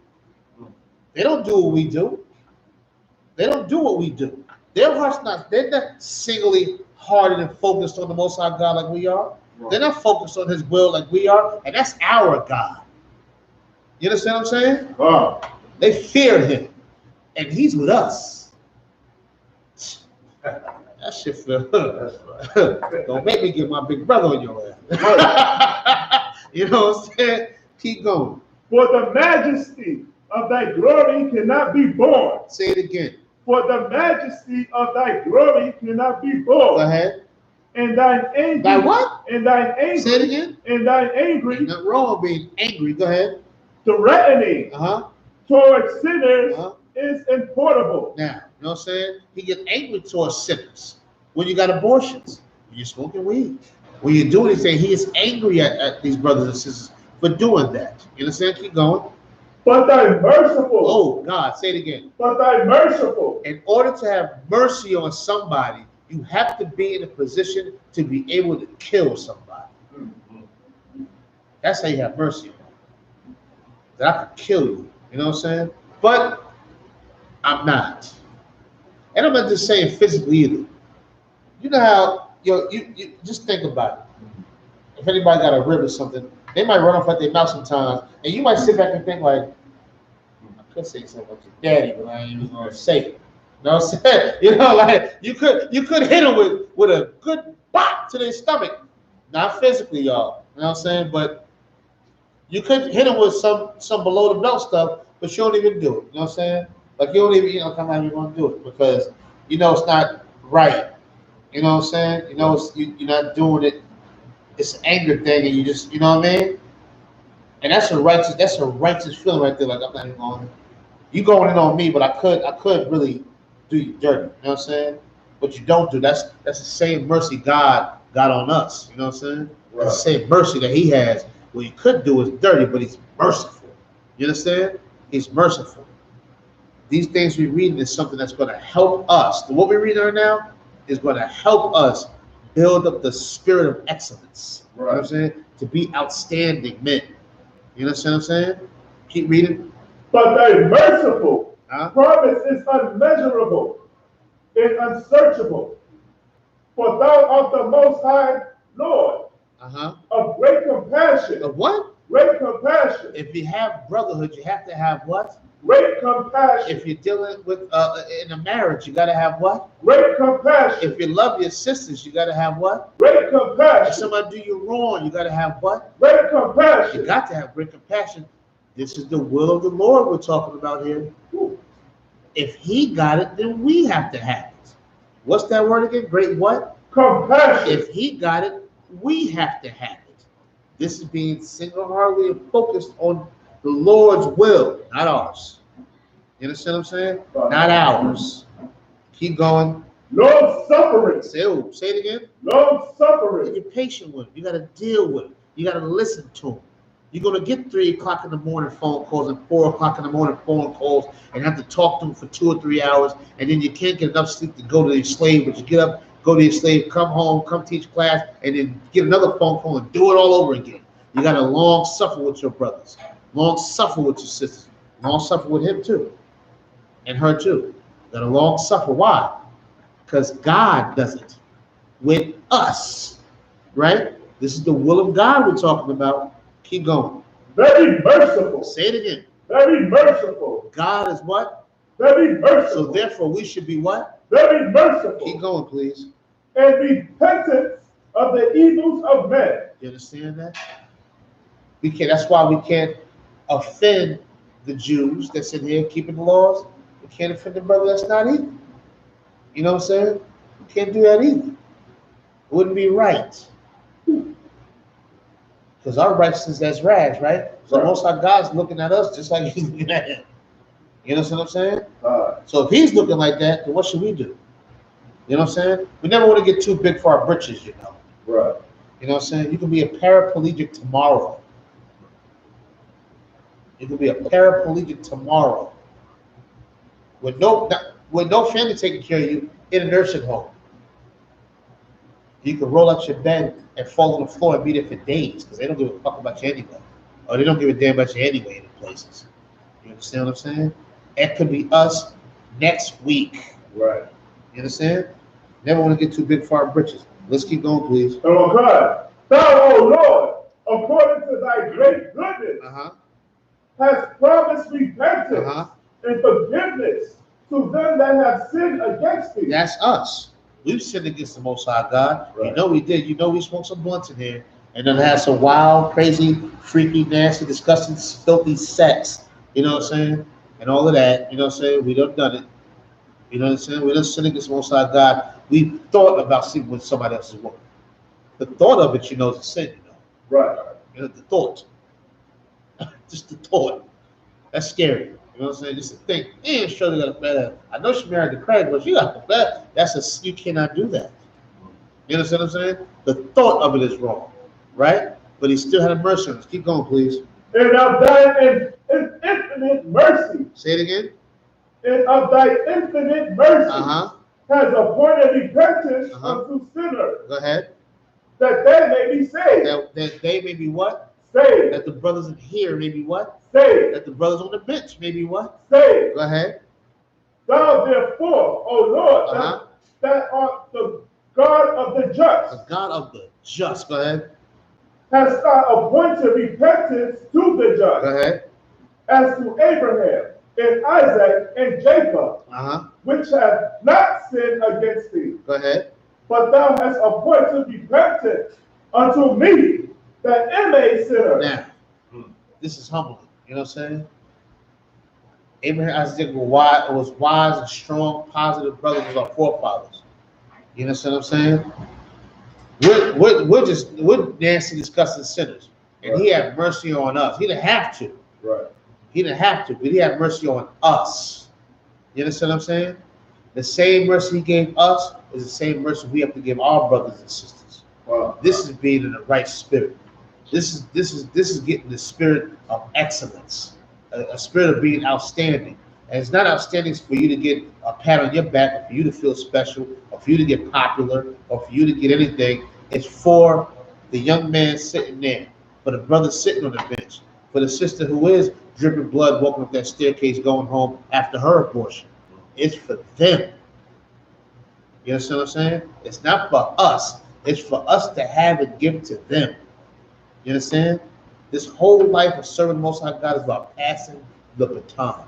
A: They don't do what we do. They don't do what we do. Their heart's not, they're not singly hearted and focused on the Most High God like we are. Right. They're not focused on his will like we are. And that's our God. You understand what I'm saying?
C: Wow.
A: They fear him. And he's with us. That shit feel. Don't make me get my big brother on your ass. You know what I'm saying? Keep going.
C: For the majesty of thy glory cannot be borne.
A: Say it again.
C: For the majesty of thy glory cannot be borne.
A: Go ahead.
C: And thine angry.
A: By what?
C: And thine angry.
A: Say it again.
C: And thine angry.
A: Nothing wrong with being angry. Go ahead.
C: Threatening. Towards sinners is importable.
A: Now, you know what I'm saying? He gets angry towards sinners. When you got abortions, when you're smoking weed, when you do anything, he is angry at these brothers and sisters for doing that. You understand? Keep going.
C: But thy merciful.
A: Oh, God, say it again.
C: But thy merciful.
A: In order to have mercy on somebody, You have to be in a position to be able to kill somebody. That's how you have mercy. That I could kill you. You know what I'm saying? But I'm not. And I'm not just saying physically either. You know how you just think about it. If anybody got a rib or something, they might run off at their mouth sometimes, and you might sit back and think like, I could say something about your daddy, but I ain't even gonna say it. You know what I'm saying? You know, like you could hit them with a good bop to their stomach. Not physically, y'all. You know what I'm saying? But you could hit them with some below the belt stuff, but you don't even do it. You know what I'm saying? Like you don't even, come out, you're gonna do it because you know it's not right. You know what I'm saying? You know you're not doing it. It's an anger thing, and you just, you know what I mean? And that's a righteous feeling right there. Like I'm not even going. You going in on me, but I could really do you dirty. You know what I'm saying? But you don't do. That's the same mercy God got on us. You know what I'm saying? Right. That's the same mercy that He has. What He could do is dirty, but He's merciful. You understand? He's merciful. These things we read is something that's going to help us. What we're reading right now is going to help us build up the spirit of excellence. Right. You know what I'm saying? To be outstanding men. You understand what I'm saying? Keep reading.
C: But thy merciful promise is unmeasurable and unsearchable. For thou art the Most High Lord, of great compassion.
A: Of what?
C: Great compassion.
A: If you have brotherhood, you have to have what?
C: Great compassion.
A: If you're dealing with in a marriage, you got to have what?
C: Great compassion.
A: If you love your sisters, you got to have what?
C: Great compassion.
A: If somebody do you wrong, you got to have what?
C: Great compassion.
A: You got to have great compassion. This is the will of the Lord we're talking about here. If He got it, then we have to have it. What's that word again? Great what?
C: Compassion.
A: If He got it, we have to have it. This is being single-heartedly and focused on the Lord's will, not ours. You understand what I'm saying? Not ours. Keep going.
C: Long suffering.
A: Say it again.
C: Long suffering.
A: You're patient with him. You got to deal with him. You got to listen to him. You're going to get 3 o'clock in the morning phone calls and 4 o'clock in the morning phone calls and have to talk to him for 2 or 3 hours, and then you can't get enough sleep to go to your slave, but you get up, go to your slave, come home, come teach class, and then get another phone call and do it all over again. You got to long suffer with your brothers. Long suffer with your sisters. Long suffer with him too. And her too. You got to long suffer. Why? Because God does it with us. Right? This is the will of God we're talking about. Keep going.
C: Very merciful.
A: Say it again.
C: Very merciful.
A: God is what?
C: Very merciful.
A: So therefore we should be what?
C: Very merciful.
A: Keep going, please.
C: And repentant of the evils of men. You
A: understand that? We can't. That's why we can't offend the Jews that's in here keeping the laws. We can't offend the brother that's not either. You know what I'm saying? We can't do that either. It wouldn't be right. Because our righteousness that's rags, right? So most of our God's looking at us just like He's looking at him. You know what I'm saying? So if He's looking like that, then what should we do? You know what I'm saying? We never want to get too big for our britches, you know.
C: Right.
A: You know what I'm saying? You can be a paraplegic tomorrow. You can be a paraplegic tomorrow. With no family taking care of you in a nursing home. You can roll out your bed and fall on the floor and be there for days because they don't give a fuck about you anyway. Or they don't give a damn about you anyway in the places. You understand what I'm saying? It could be us next week.
C: Right.
A: You understand? Never want to get too big for our britches. Let's keep going, please.
C: Oh God, thou, O Lord, according to thy great goodness, hast promised repentance and forgiveness to them that have sinned against thee.
A: That's us. We've sinned against the Most High God. Right. You know we did. You know we smoked some blunts in here and then had some wild, crazy, freaky, nasty, disgusting, filthy sex. You know what I'm saying? And all of that. You know what I'm saying? We done it. You know what I'm saying? We done sinned against the Most High God. We thought about sleeping with somebody else's woman. The thought of it, you know, is a sin. You know?
C: Right.
A: You know, the thought. Just the thought. That's scary. You know what I'm saying? Just to think, man, Shirley got a fat ass. I know she married to Craig, but she got a fat. You cannot do that. You understand what I'm saying? The thought of it is wrong, right? But He still had mercy on us. Keep going, please.
C: And of thy infinite mercy.
A: Say it again.
C: And of thy infinite mercy. has appointed repentance unto sinners,
A: Go ahead.
C: that they may be saved.
A: That they may be what?
C: Saved.
A: That the brothers in here may be what?
C: Saved.
A: That the brothers on the bench may be what?
C: Saved.
A: Go ahead.
C: Thou therefore, O Lord, that art the God of the just.
A: The God of the just. Go ahead.
C: Hast thou appointed repentance to the just.
A: Go ahead.
C: As to Abraham and Isaac and Jacob, which have not sinned against thee.
A: Go ahead.
C: But thou hast appointed repentance unto me, that am a sinner.
A: Now, this is humbling. You know what I'm saying? Abraham, Isaac was wise and strong, positive brothers of our forefathers. You understand what I'm saying? We're Nancy discussing sinners, and he had mercy on us. He didn't have to.
C: Right.
A: He didn't have to, but he had mercy on us. You understand what I'm saying? The same mercy he gave us is the same mercy we have to give our brothers and sisters.
C: Wow.
A: This is being in the right spirit. This is getting the spirit of excellence, a spirit of being outstanding. And it's not outstanding for you to get a pat on your back, or for you to feel special, or for you to get popular, or for you to get anything. It's for the young man sitting there, for the brother sitting on the bench, for the sister who is dripping blood walking up that staircase going home after her abortion. It's for them. You understand what I'm saying? It's not for us. It's for us to have and give to them. You understand? This whole life of serving the Most High God is about passing the baton.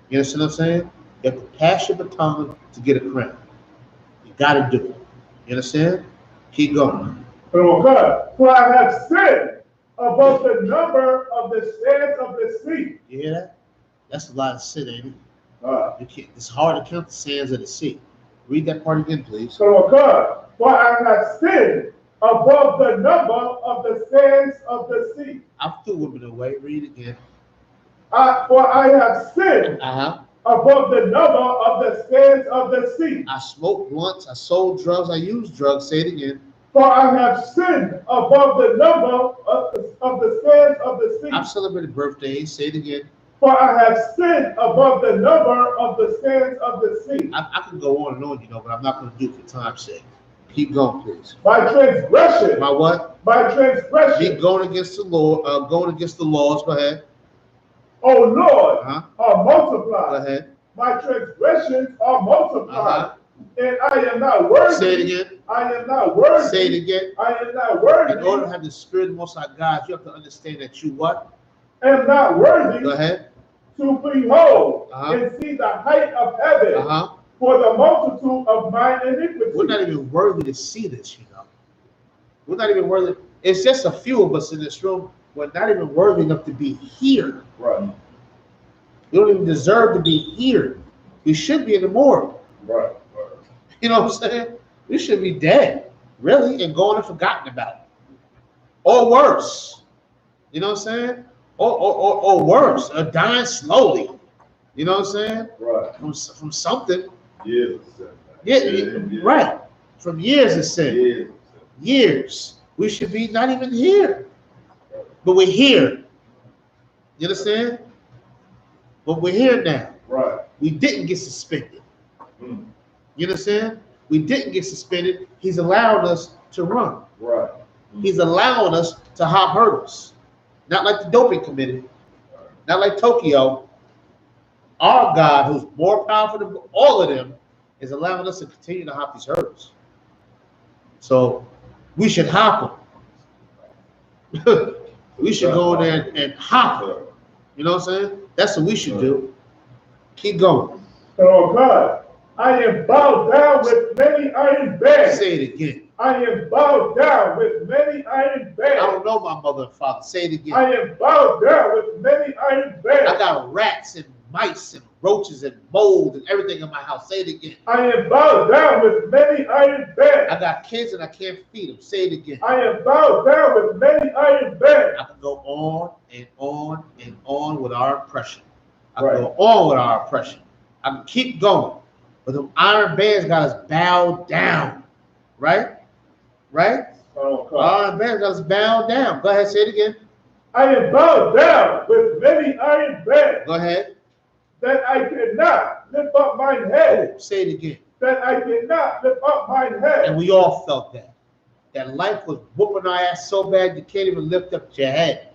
A: You understand what I'm saying? You have to pass your baton to get a crown. You got to do it. You understand? Keep going.
C: Oh God, for I have sinned above the number of the sands of the sea.
A: You hear that? That's a lot of sin, ain't it? You can't, it's hard to count the sands of the sea. Read that part again, please.
C: So God, for I have sinned above the number of the sands of the sea.
A: I'm through women away. Read again.
C: For I have sinned above the number of the sands of the sea.
A: I smoked blunts. I sold drugs. I used drugs. Say it again.
C: For I have sinned above the number of the sands of the sea.
A: I've celebrated birthdays. Say it again.
C: For I have sinned above the number of the sands of the sea.
A: I can go on and on, but I'm not going to do it for time's sake. Keep going, please.
C: My transgression.
A: My what?
C: My transgression.
A: Me going against the law, going against the laws. Go ahead.
C: Oh Lord, are multiplied.
A: Go ahead.
C: My transgressions are multiplied. And I am not worthy.
A: Say it again.
C: I am not worthy.
A: Say it again.
C: I am not worthy.
A: In order to have the Spirit of the Most High God, you have to understand that you what?
C: Am not worthy.
A: Go ahead.
C: To behold and see the height of heaven for the multitude of my iniquity.
A: We're not even worthy to see this, We're not even worthy. It's just a few of us in this room. We're not even worthy enough to be here.
C: Right.
A: We don't even deserve to be here. We should be in the morgue.
C: Right.
A: You know what I'm saying? We should be dead, really, and gone and forgotten about. Or worse. You know what I'm saying? Or worse, or dying slowly. You know what I'm saying?
C: Right.
A: From something.
C: Years.
A: Yeah, right. From years of sin. Years. We should be not even here. But we're here. You understand? But we're here now.
C: Right.
A: We didn't get suspended. You understand? We didn't get suspended. He's allowed us to run.
C: Right.
A: He's allowing us to hop hurdles. Not like the doping committee. Not like Tokyo. Our God, who's more powerful than all of them, is allowing us to continue to hop these hurdles. So we should hop them. We should go in there and hop them. You know what I'm saying? That's what we should do. Keep going.
C: Oh God, I am bowed down with many iron bands.
A: Say it again.
C: I am bowed down with many iron bands.
A: I don't know my mother and father. Say it again.
C: I am bowed down with many iron bands.
A: I got rats and mice and roaches and mold and everything in my house. Say it again.
C: I am bowed down with many iron bands.
A: I got kids and I can't feed them. Say it again.
C: I am bowed down with many iron bands.
A: I can go on and on and on with our oppression. I can go on with our oppression. I can keep going. But the iron bands got us bowed down. Right? Right? Iron bands got us bowed down. Go ahead, say it again.
C: I am bowed down with many iron bands.
A: Go ahead.
C: That I cannot lift up mine head.
A: Say it again.
C: that I did not lift up mine head.
A: And we all felt that. That life was whooping our ass so bad you can't even lift up your head.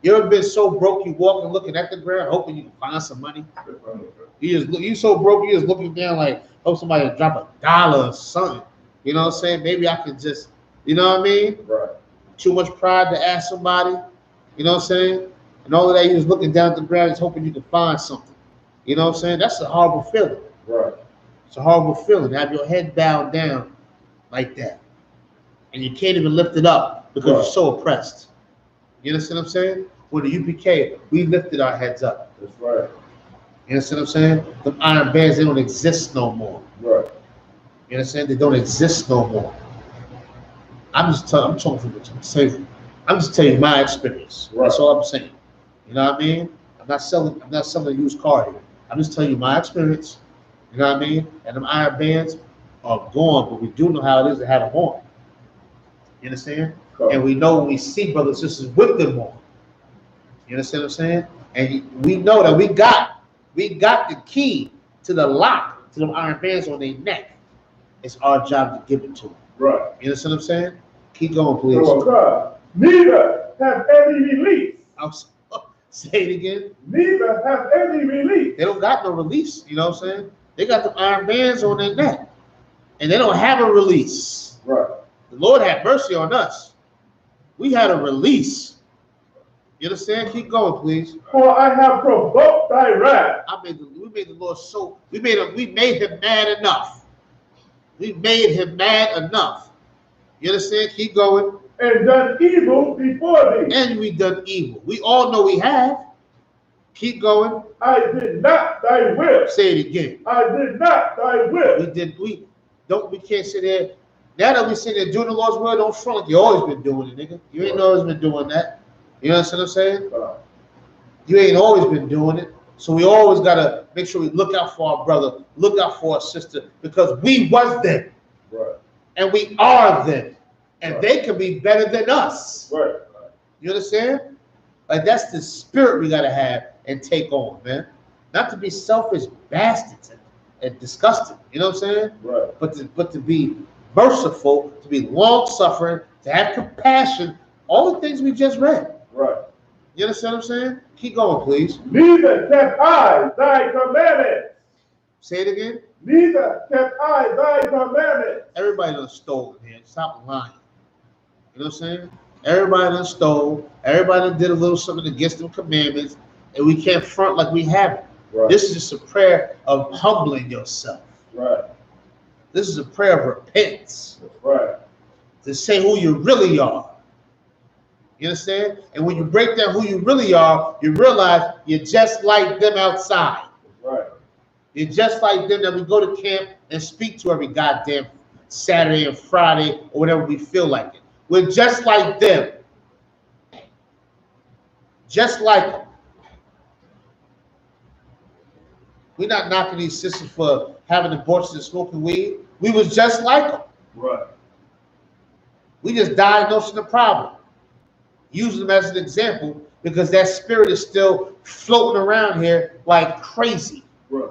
A: You ever been so broke you walking looking at the ground hoping you can find some money? You so broke you just looking down like hope somebody will drop $1 or something. You know what I'm saying? Maybe I could just, you know what I mean?
C: Right.
A: Too much pride to ask somebody. You know what I'm saying? And all of that, you just looking down at the ground just hoping you can find something. You know what I'm saying? That's a horrible feeling.
C: Right.
A: It's a horrible feeling to have your head bowed down like that. And you can't even lift it up because you're so oppressed. You understand what I'm saying? With the UPK, we lifted our heads up.
C: That's right.
A: You understand what I'm saying? The iron bands, they don't exist no more.
C: Right.
A: You understand? They don't exist no more. I'm just telling you my experience.
C: Right.
A: That's all I'm saying. You know what I mean? I'm not selling a used car here. I'm just telling you my experience. You know what I mean? And them iron bands are gone, but we do know how it is to have them on. You understand?
C: Cool.
A: And we know when we see brothers and sisters with them on. You understand what I'm saying? And we know that we got the key to the lock to them iron bands on their neck. It's our job to give it to them.
C: Right.
A: You understand what I'm saying? Keep going, please.
C: Oh, God. Neither have any release.
A: Say it again.
C: Neither have any release.
A: They don't got no release. You know what I'm saying? They got the iron bands on their neck. And they don't have a release.
C: Right.
A: The Lord had mercy on us. We had a release. You understand? Keep going, please.
C: For I have provoked thy wrath.
A: We made the Lord so we made him mad enough. We made him mad enough. You understand? Keep going.
C: And done evil before thee.
A: And we done evil. We all know we have. Keep going.
C: I did not thy will.
A: Say it again.
C: I did not thy will.
A: We can't sit there. Now that we sit there doing the Lord's will, don't front like you always been doing it, nigga. You ain't always been doing that. You understand what I'm saying? You ain't always been doing it. So we always gotta make sure we look out for our brother, look out for our sister, because we was them.
C: Right.
A: And we are them. And they can be better than us.
C: Right.
A: You understand? Like that's the spirit we gotta have and take on, man. Not to be selfish bastards and disgusting. You know what I'm saying?
C: Right.
A: But to be merciful, to be long-suffering, to have compassion, all the things we just read.
C: Right.
A: You understand what I'm saying? Keep going, please.
C: Neither kept I thy commandments.
A: Say it again.
C: Neither kept I thy commandments.
A: Everybody done stole here. Stop lying. You know what I'm saying? Everybody done stole. Everybody done did a little something against them commandments, and we can't front like we haven't.
C: Right.
A: This is just a prayer of humbling yourself.
C: Right.
A: This is a prayer of repentance.
C: Right.
A: To say who you really are. You understand? And when you break down who you really are, you realize you're just like them outside.
C: Right.
A: You're just like them that we go to camp and speak to every goddamn Saturday and Friday or whenever we feel like it. We're just like them. Just like them. We're not knocking these sisters for having abortions and smoking weed. We was just like them.
C: Right.
A: We just diagnosing the problem. Using them as an example because that spirit is still floating around here like crazy.
C: Right.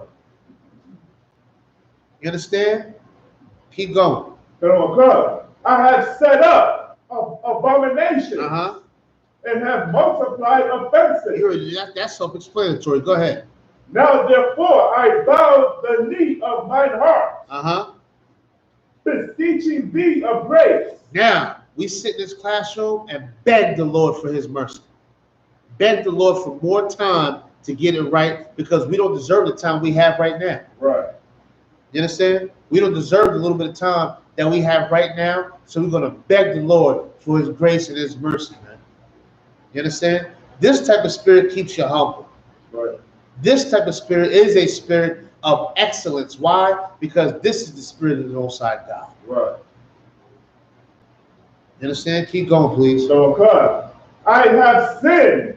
A: You understand? Keep going.
C: I have set up abominations and have multiplied offenses.
A: That's self-explanatory. Go ahead.
C: Now therefore I bow the knee of mine heart, beseeching thee of grace.
A: Now we sit in this classroom and beg the Lord for his mercy. Beg the Lord for more time to get it right because we don't deserve the time we have right now.
C: Right.
A: You understand? We don't deserve the little bit of time that we have right now, so we're going to beg the Lord for his grace and his mercy, man. You understand? This type of spirit keeps you humble.
C: Right.
A: This type of spirit is a spirit of excellence. Why? Because this is the spirit of the Most High God.
C: Right.
A: You understand? Keep going, please.
C: So, I have sinned.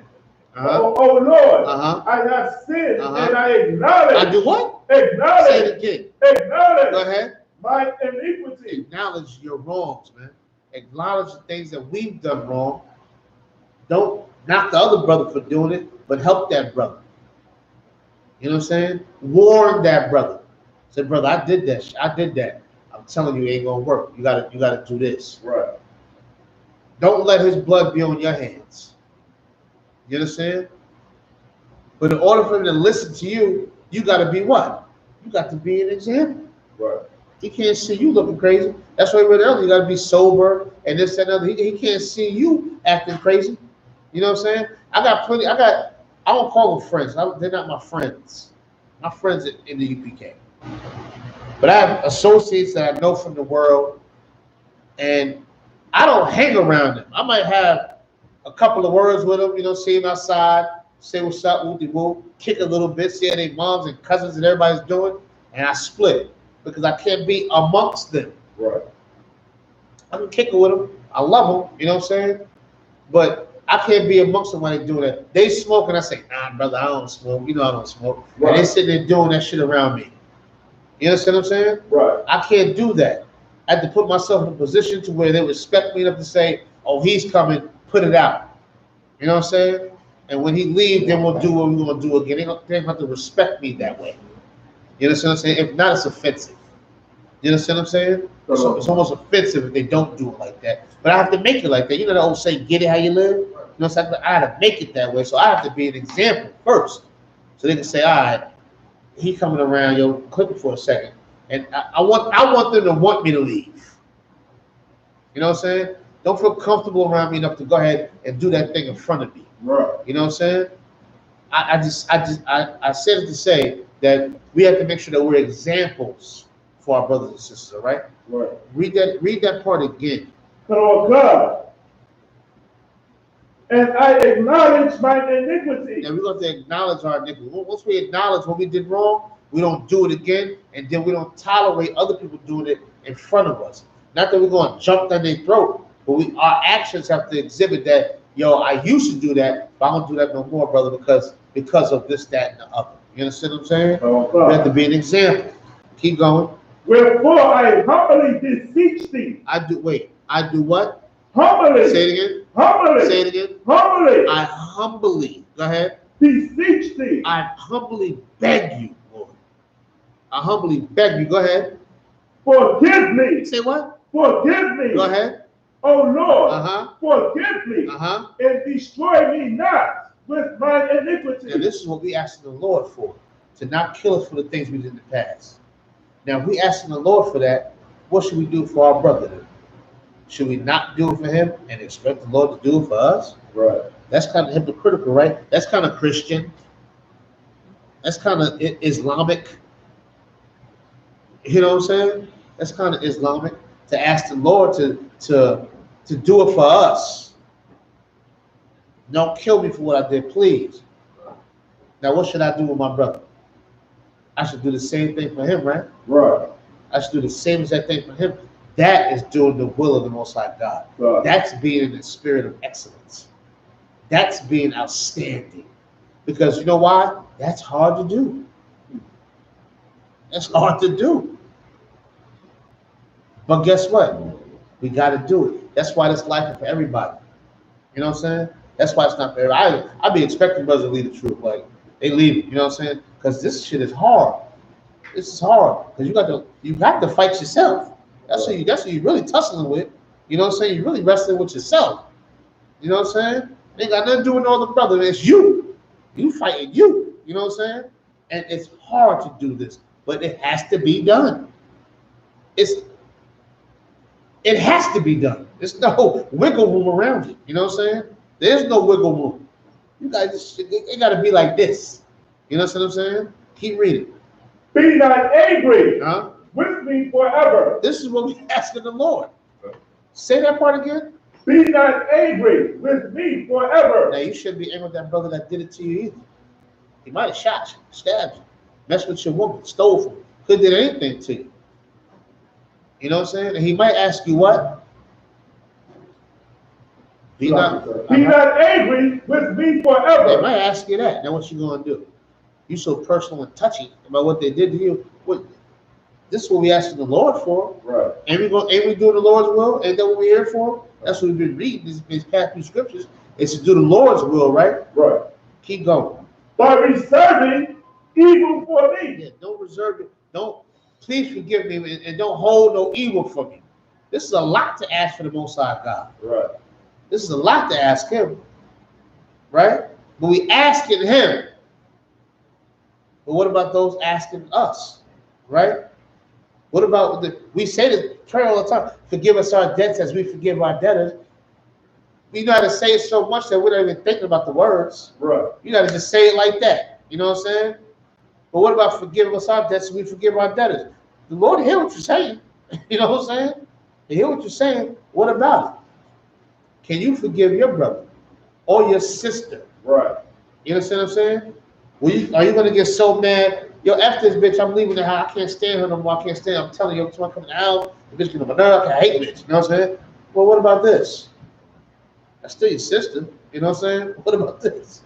C: Oh Lord, I have sinned and I acknowledge.
A: I do what?
C: Acknowledge.
A: Say it again.
C: Acknowledge.
A: Go ahead.
C: My iniquity.
A: Acknowledge your wrongs, man. Acknowledge the things that we've done wrong. Don't knock the other brother for doing it, but help that brother. You know what I'm saying? Warn that brother. Say, brother, I did that. I did that. I'm telling you, it ain't gonna work. You gotta do this.
C: Right.
A: Don't let his blood be on your hands. You understand? But in order for him to listen to you, you gotta be what? You got to be an example.
C: Right.
A: He can't see you looking crazy. That's why we read earlier. You got to be sober and this and other. He can't see you acting crazy. You know what I'm saying? I don't call them friends. They're not my friends. My friends in the UPK. But I have associates that I know from the world, and I don't hang around them. I might have a couple of words with them, you know, see them outside, say what's up, whoop-de-whoop, kick a little bit, see how their moms and cousins and everybody's doing, and I split because I can't be amongst them.
C: Right.
A: I can kick it with them. I love them, you know what I'm saying? But I can't be amongst them when they do that. They smoke and I say, nah, brother, I don't smoke. You know I don't smoke. Right. And they sitting there doing that shit around me. You understand what I'm saying?
C: Right.
A: I can't do that. I have to put myself in a position to where they respect me enough to say, oh, he's coming, put it out. You know what I'm saying? And when he leaves, then we'll do what we're going to do again. They don't have to respect me that way. You understand what I'm saying? If not, it's offensive. You understand what I'm saying? It's almost offensive if they don't do it like that. But I have to make it like that. You know the old saying, get it how you live? You know what I'm saying? I have to make it that way. So I have to be an example first. So they can say, all right, he coming around, yo, clip it for a second. And I want them to want me to leave. You know what I'm saying? Don't feel comfortable around me enough to go ahead and do that thing in front of me.
C: Right.
A: You know what I'm saying? I said it to say that we have to make sure that we're examples for our brothers and sisters, all right?
C: Right.
A: Read that part again.
C: Oh God. And I acknowledge my iniquity.
A: And we're going to acknowledge our iniquity. Once we acknowledge what we did wrong, we don't do it again, and then we don't tolerate other people doing it in front of us. Not that we're going to jump down their throat, but our actions have to exhibit that, yo, I used to do that, but I don't do that no more, brother, because of this, that, and the other. You understand what I'm saying?
C: Oh,
A: we have to be an example. Keep going.
C: Wherefore I humbly beseech thee.
A: I do what?
C: Humbly.
A: Say it again.
C: Humbly.
A: Say it again.
C: Humbly.
A: I humbly. Go ahead.
C: Beseech thee.
A: I humbly beg you, Lord. I humbly beg you. Go ahead.
C: Forgive me.
A: Say what?
C: Forgive me.
A: Go ahead.
C: Oh Lord.
A: Uh-huh.
C: Forgive me.
A: Uh-huh.
C: And destroy me not with my iniquity.
A: And this is what we asking the Lord for, to not kill us for the things we did in the past. Now, if we asking the Lord for that, what should we do for our brother? Should we not do it for him and expect the Lord to do it for us?
C: Right.
A: That's kind of hypocritical, right? That's kind of Christian. That's kind of Islamic. You know what I'm saying? That's kind of Islamic to ask the Lord to do it for us. Don't kill me for what I did, please. Now, what should I do with my brother? I should do the same thing for him, right?
C: Right.
A: I should do the same exact thing for him. That is doing the will of the Most High God.
C: Right.
A: That's being in the spirit of excellence. That's being outstanding. Because you know why? That's hard to do. That's hard to do. But guess what? We got to do it. That's why this life is for everybody. You know what I'm saying? That's why it's not for everybody. I be expecting brothers to lead the truth. Like, they leave it. You know what I'm saying? Because this shit is hard. This is hard. Because you got to fight yourself. That's what you're really tussling with. You know what I'm saying? You're really wrestling with yourself. You know what I'm saying? It ain't got nothing to do with no other brother. It's you. You fighting you. You know what I'm saying? And it's hard to do this, but it has to be done. It has to be done. There's no wiggle room around it. You know what I'm saying? There's no wiggle room. You guys, it got to be like this. You know what I'm saying? Keep reading.
C: Be not angry
A: Huh?
C: with me forever.
A: This is what we asking the Lord. Say that part again.
C: Be not angry with me forever.
A: Now, you shouldn't be angry with that brother that did it to you either. He might have shot you, stabbed you, messed with your woman, stole from you, could have did anything to you. You know what I'm saying? And he might ask you what? Be not
C: angry with me forever.
A: They might ask you that. Now what you gonna do? You so personal and touchy about what they did to you. This is what we asking the Lord for.
C: Right.
A: Ain't we doing the Lord's will? Ain't that what we're here for? That's what we've been reading these past few scriptures. It's to do the Lord's will, right?
C: Right.
A: Keep going.
C: By reserving evil for me.
A: Yeah, don't reserve it. Don't please forgive me and don't hold no evil from me. This is a lot to ask for the Most High God.
B: Right.
A: This is a lot to ask him, right? But we asking him. But what about those asking us, right? What about we say this prayer all the time, forgive us our debts as we forgive our debtors. We got to say it so much that we're not even thinking about the words.
B: Right.
A: You got to just say it like that. You know what I'm saying? But what about forgive us our debts as we forgive our debtors? The Lord hear what you're saying. You know what I'm saying? He hear what you're saying. What about it? Can you forgive your brother or your sister?
B: Right.
A: You understand what I'm saying? Are you going to get so mad? Yo, F this bitch, I'm leaving the house. I can't stand her no more. I can't stand her. I'm telling you, I'm coming to the house. The bitch getting on my nerve. I hate bitch. You know what I'm saying? Well, what about this? That's still your sister. You know what I'm saying? What about this?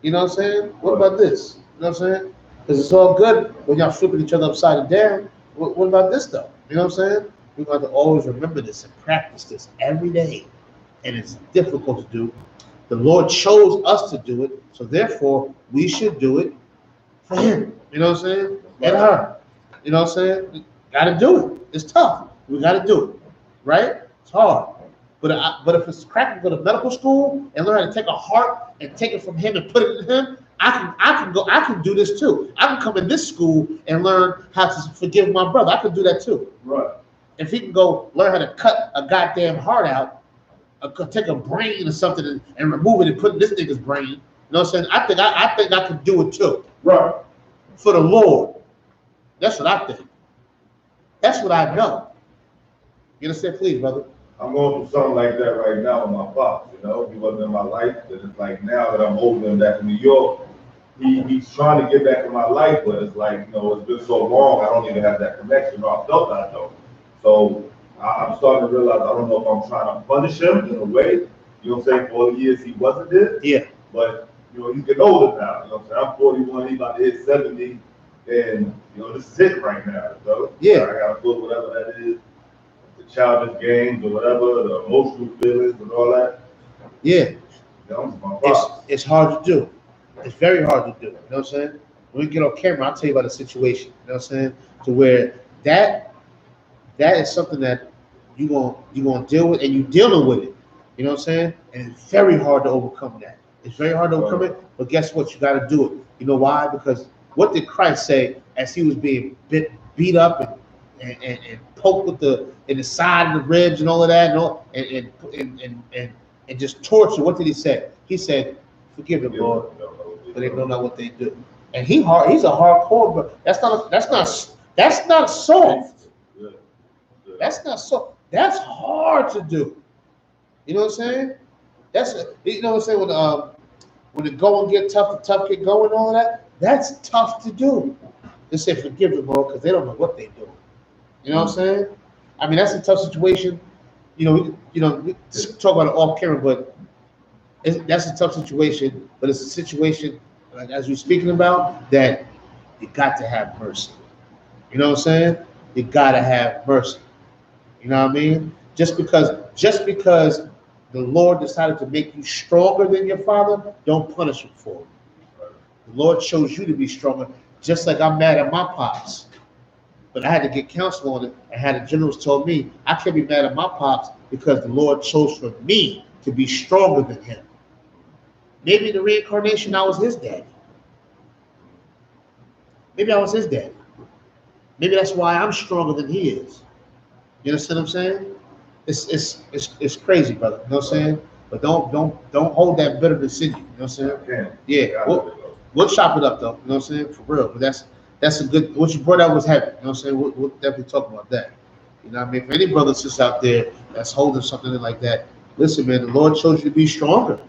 A: You know what I'm saying? What about this? You know what I'm saying? Because it's all good when y'all flipping each other upside and down. What about this, though? You know what I'm saying? We got to always remember this and practice this every day. And it's difficult to do. The Lord chose us to do it, so therefore we should do it for him. You know what I'm saying? And her. You know what I'm saying? We gotta do it. It's tough. We gotta do it. Right? It's hard. But if it's crap, go to medical school and learn how to take a heart and take it from him and put it in him, I can do this too. I can come in this school and learn how to forgive my brother. I can do that too.
B: Right.
A: If he can go learn how to cut a goddamn heart out, take a brain or something and remove it and put in this nigga's brain. You know what I'm saying? I think I could do it too.
B: Right.
A: For the Lord. That's what I think. That's what I know. You understand? Please, brother.
B: I'm going through something like that right now with my pops, you know. He wasn't in my life, but it's like now that I'm older and back in New York, he's trying to get back in my life, but it's like, you know, it's been so long, I don't even have that connection, or I felt I don't. So I'm starting to realize, I don't know if I'm trying to punish him in a way, you know what I'm saying, for all the years he wasn't there.
A: Yeah.
B: But, you know, he's getting older now, you know what I'm saying, I'm 41, he's about to hit 70, and, you know, this is it right now, so
A: yeah.
B: I gotta put whatever that is, the childish games or whatever, the emotional feelings and all that.
A: Yeah.
B: You know,
A: it's hard to do. It's very hard to do. You know what I'm saying? When we get on camera, I'll tell you about the situation. You know what I'm saying? To where that is something that you're gonna deal with, and you're dealing with it. You know what I'm saying? And it's very hard to overcome that. It's very hard to overcome it, but guess what? You got to do it. You know why? Because what did Christ say as he was being beat up and poked in the side of the ribs and all of that, and just tortured? What did he say? He said, "Forgive them, Lord, but they don't know what they do." And he's a hardcore, but that's not soft. That's not soft. That's hard to do. You know what I'm saying? You know what I'm saying, when the going get tough, the tough get going, all of that. That's tough to do. They say forgive them, Lord, because they don't know what they do. You know what I'm saying? I mean, that's a tough situation. We talk about it off camera, but that's a tough situation. But it's a situation, like as we're speaking about, that you got to have mercy. You know what I'm saying? You got to have mercy. You know what I mean? Just because the Lord decided to make you stronger than your father, don't punish him for it. The Lord chose you to be stronger, just like I'm mad at my pops. But I had to get counsel on it, and had the generals told me, I can't be mad at my pops because the Lord chose for me to be stronger than him. Maybe in the reincarnation, I was his daddy. Maybe I was his daddy. Maybe that's why I'm stronger than he is. You understand what I'm saying? It's crazy, brother. You know what I'm saying? But don't hold that bitterness in you. You know what I'm saying? Yeah. We'll chop it up though. You know what I'm saying? For real. But that's a good. What you brought out was heavy. You know what I'm saying? We'll definitely talk about that. You know what I mean? For any brothers just out there that's holding something in like that, listen, man. The Lord chose you to be stronger.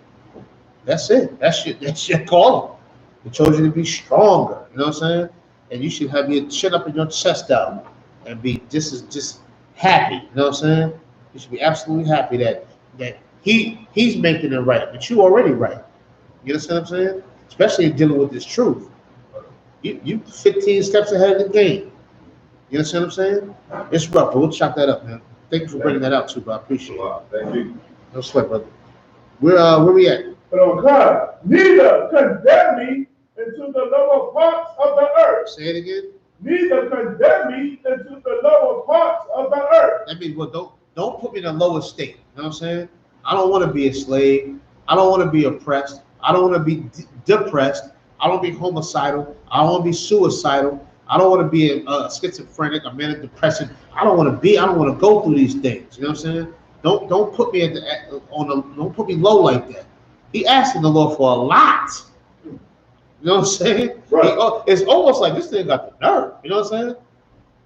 A: That's it. That's your calling. He chose you to be stronger. You know what I'm saying? And you should have your chin up and your chest out and be just happy. You know what I'm saying? You should be absolutely happy that he's making it right, but you already right. You understand what I'm saying? Especially in dealing with this truth. You 15 steps ahead of the game. You understand what I'm saying? It's rough, but we'll chop that up, man. Thank you for bringing that out too, bro. I appreciate it.
B: Thank you.
A: No sweat, brother. Where we at?
C: But on God, neither condemn me into the lower parts of the earth.
A: Say it again.
C: neither condemn me into the lower parts of the earth.
A: That means, well, don't put me in the lowest state. You know what I'm saying? I don't want to be a slave. I don't want to be oppressed. I don't want to be depressed. I don't want to be homicidal. I don't want to be suicidal. I don't want to be a schizophrenic, a manic depression. I don't want to go through these things. You know what I'm saying? Don't put me don't put me low like that. He asking the Lord for a lot. You know what I'm saying?
C: Right.
A: It's almost like this thing got the nerve. You know what I'm saying?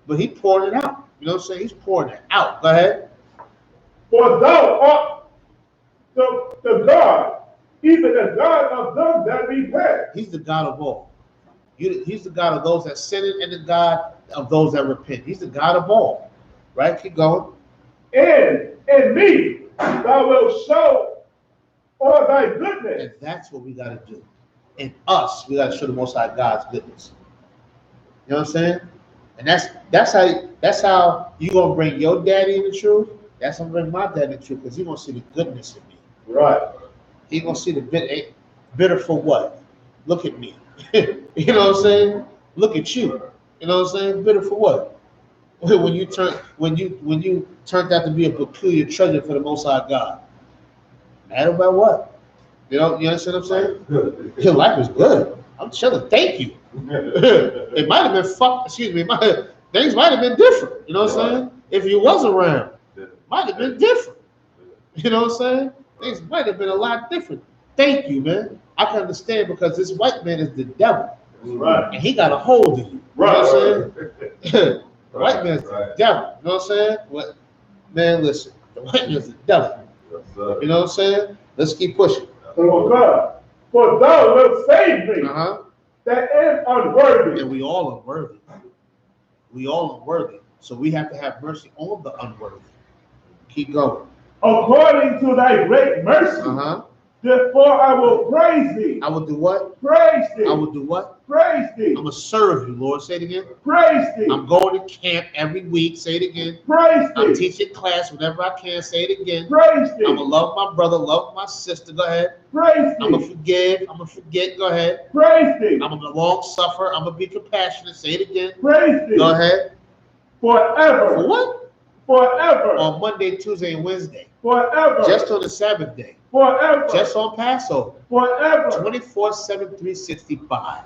A: But he poured it out. You know what I'm saying? He's pouring it out. Go ahead.
C: For thou art the God, even the God of them that repent.
A: He's the God of all. He's the God of those that sin and the God of those that repent. He's the God of all. Right? Keep going.
C: And in me thou wilt show all thy goodness.
A: And that's what we got to do. In us, we got to show the Most High God's goodness. You know what I'm saying? And that's how you gonna bring your daddy in the truth. That's how I'm gonna bring my daddy in the truth, because he's gonna see the goodness in me.
C: Right.
A: He's gonna see the bitter for what? Look at me. You know what I'm saying? Look at you. You know what I'm saying? Bitter for what? When you turned out to be a peculiar treasure for the Most High God. Mad about what? You understand what I'm saying? Your life was good. I'm chilling. Thank you. It might have been things might have been different. You know what I'm saying? If you was around, might have been different. You know what I'm saying? Things might have been a lot different. Thank you, man. I can understand, because this white man is the devil.
C: Right.
A: And he got a hold of you.
C: Right.
A: You know what I'm saying? The white man's the devil. You know what I'm saying? What? Man, listen. The white man's the devil. You know what I'm saying? Let's keep pushing.
C: For God, for thou wilt save me, that am unworthy.
A: And we all unworthy. We all unworthy. So we have to have mercy on the unworthy. Keep going.
C: According to thy great mercy, therefore I will praise thee.
A: I will do what?
C: Praise thee.
A: I will do what?
C: Praise thee.
A: I'm going to serve you, Lord. Say it again.
C: Praise thee.
A: I'm going to camp every week. Say it again.
C: Praise thee.
A: I'm teaching class whenever I can. Say it again.
C: Praise thee.
A: I'm going to love my brother, love my sister. Go ahead.
C: Praise thee.
A: I'm going to forgive. I'm going to forget. Go ahead.
C: Praise thee.
A: I'm going to long suffer. I'm going to be compassionate. Say it again.
C: Praise thee.
A: Go ahead.
C: Forever.
A: For what?
C: Forever.
A: On Monday, Tuesday, and Wednesday.
C: Forever.
A: Just on the Sabbath day.
C: Forever.
A: Just on Passover.
C: Forever.
A: 24/7, 365.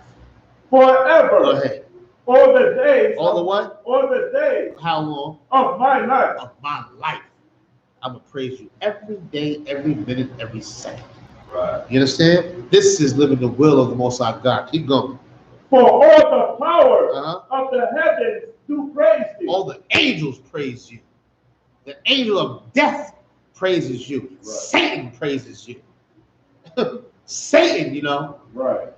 C: Forever.
A: Go ahead.
C: All the days.
A: All the what?
C: All the days.
A: How long?
C: Of my life.
A: Of my life. I'm going to praise you every day, every minute, every second.
B: Right.
A: You understand? This is living the will of the Most High God. Keep going.
C: For all the power of the heavens do praise thee.
A: All the angels praise you. The angel of death praises you. Right. Satan praises you. Satan, you know.
C: Right.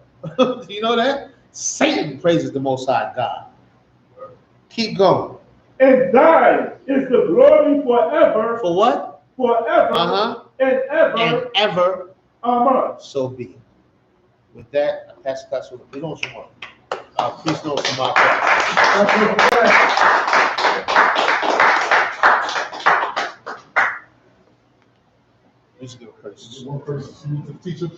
A: You know that? Satan praises the Most High God. Right. Keep going.
C: And thine is the glory forever.
A: For what?
C: Forever. And ever.
A: And ever.
C: Amen.
A: So be it. With that, I pass the class over. Please don't come on. Please know from my class. Please give a praise.
D: One person, teacher.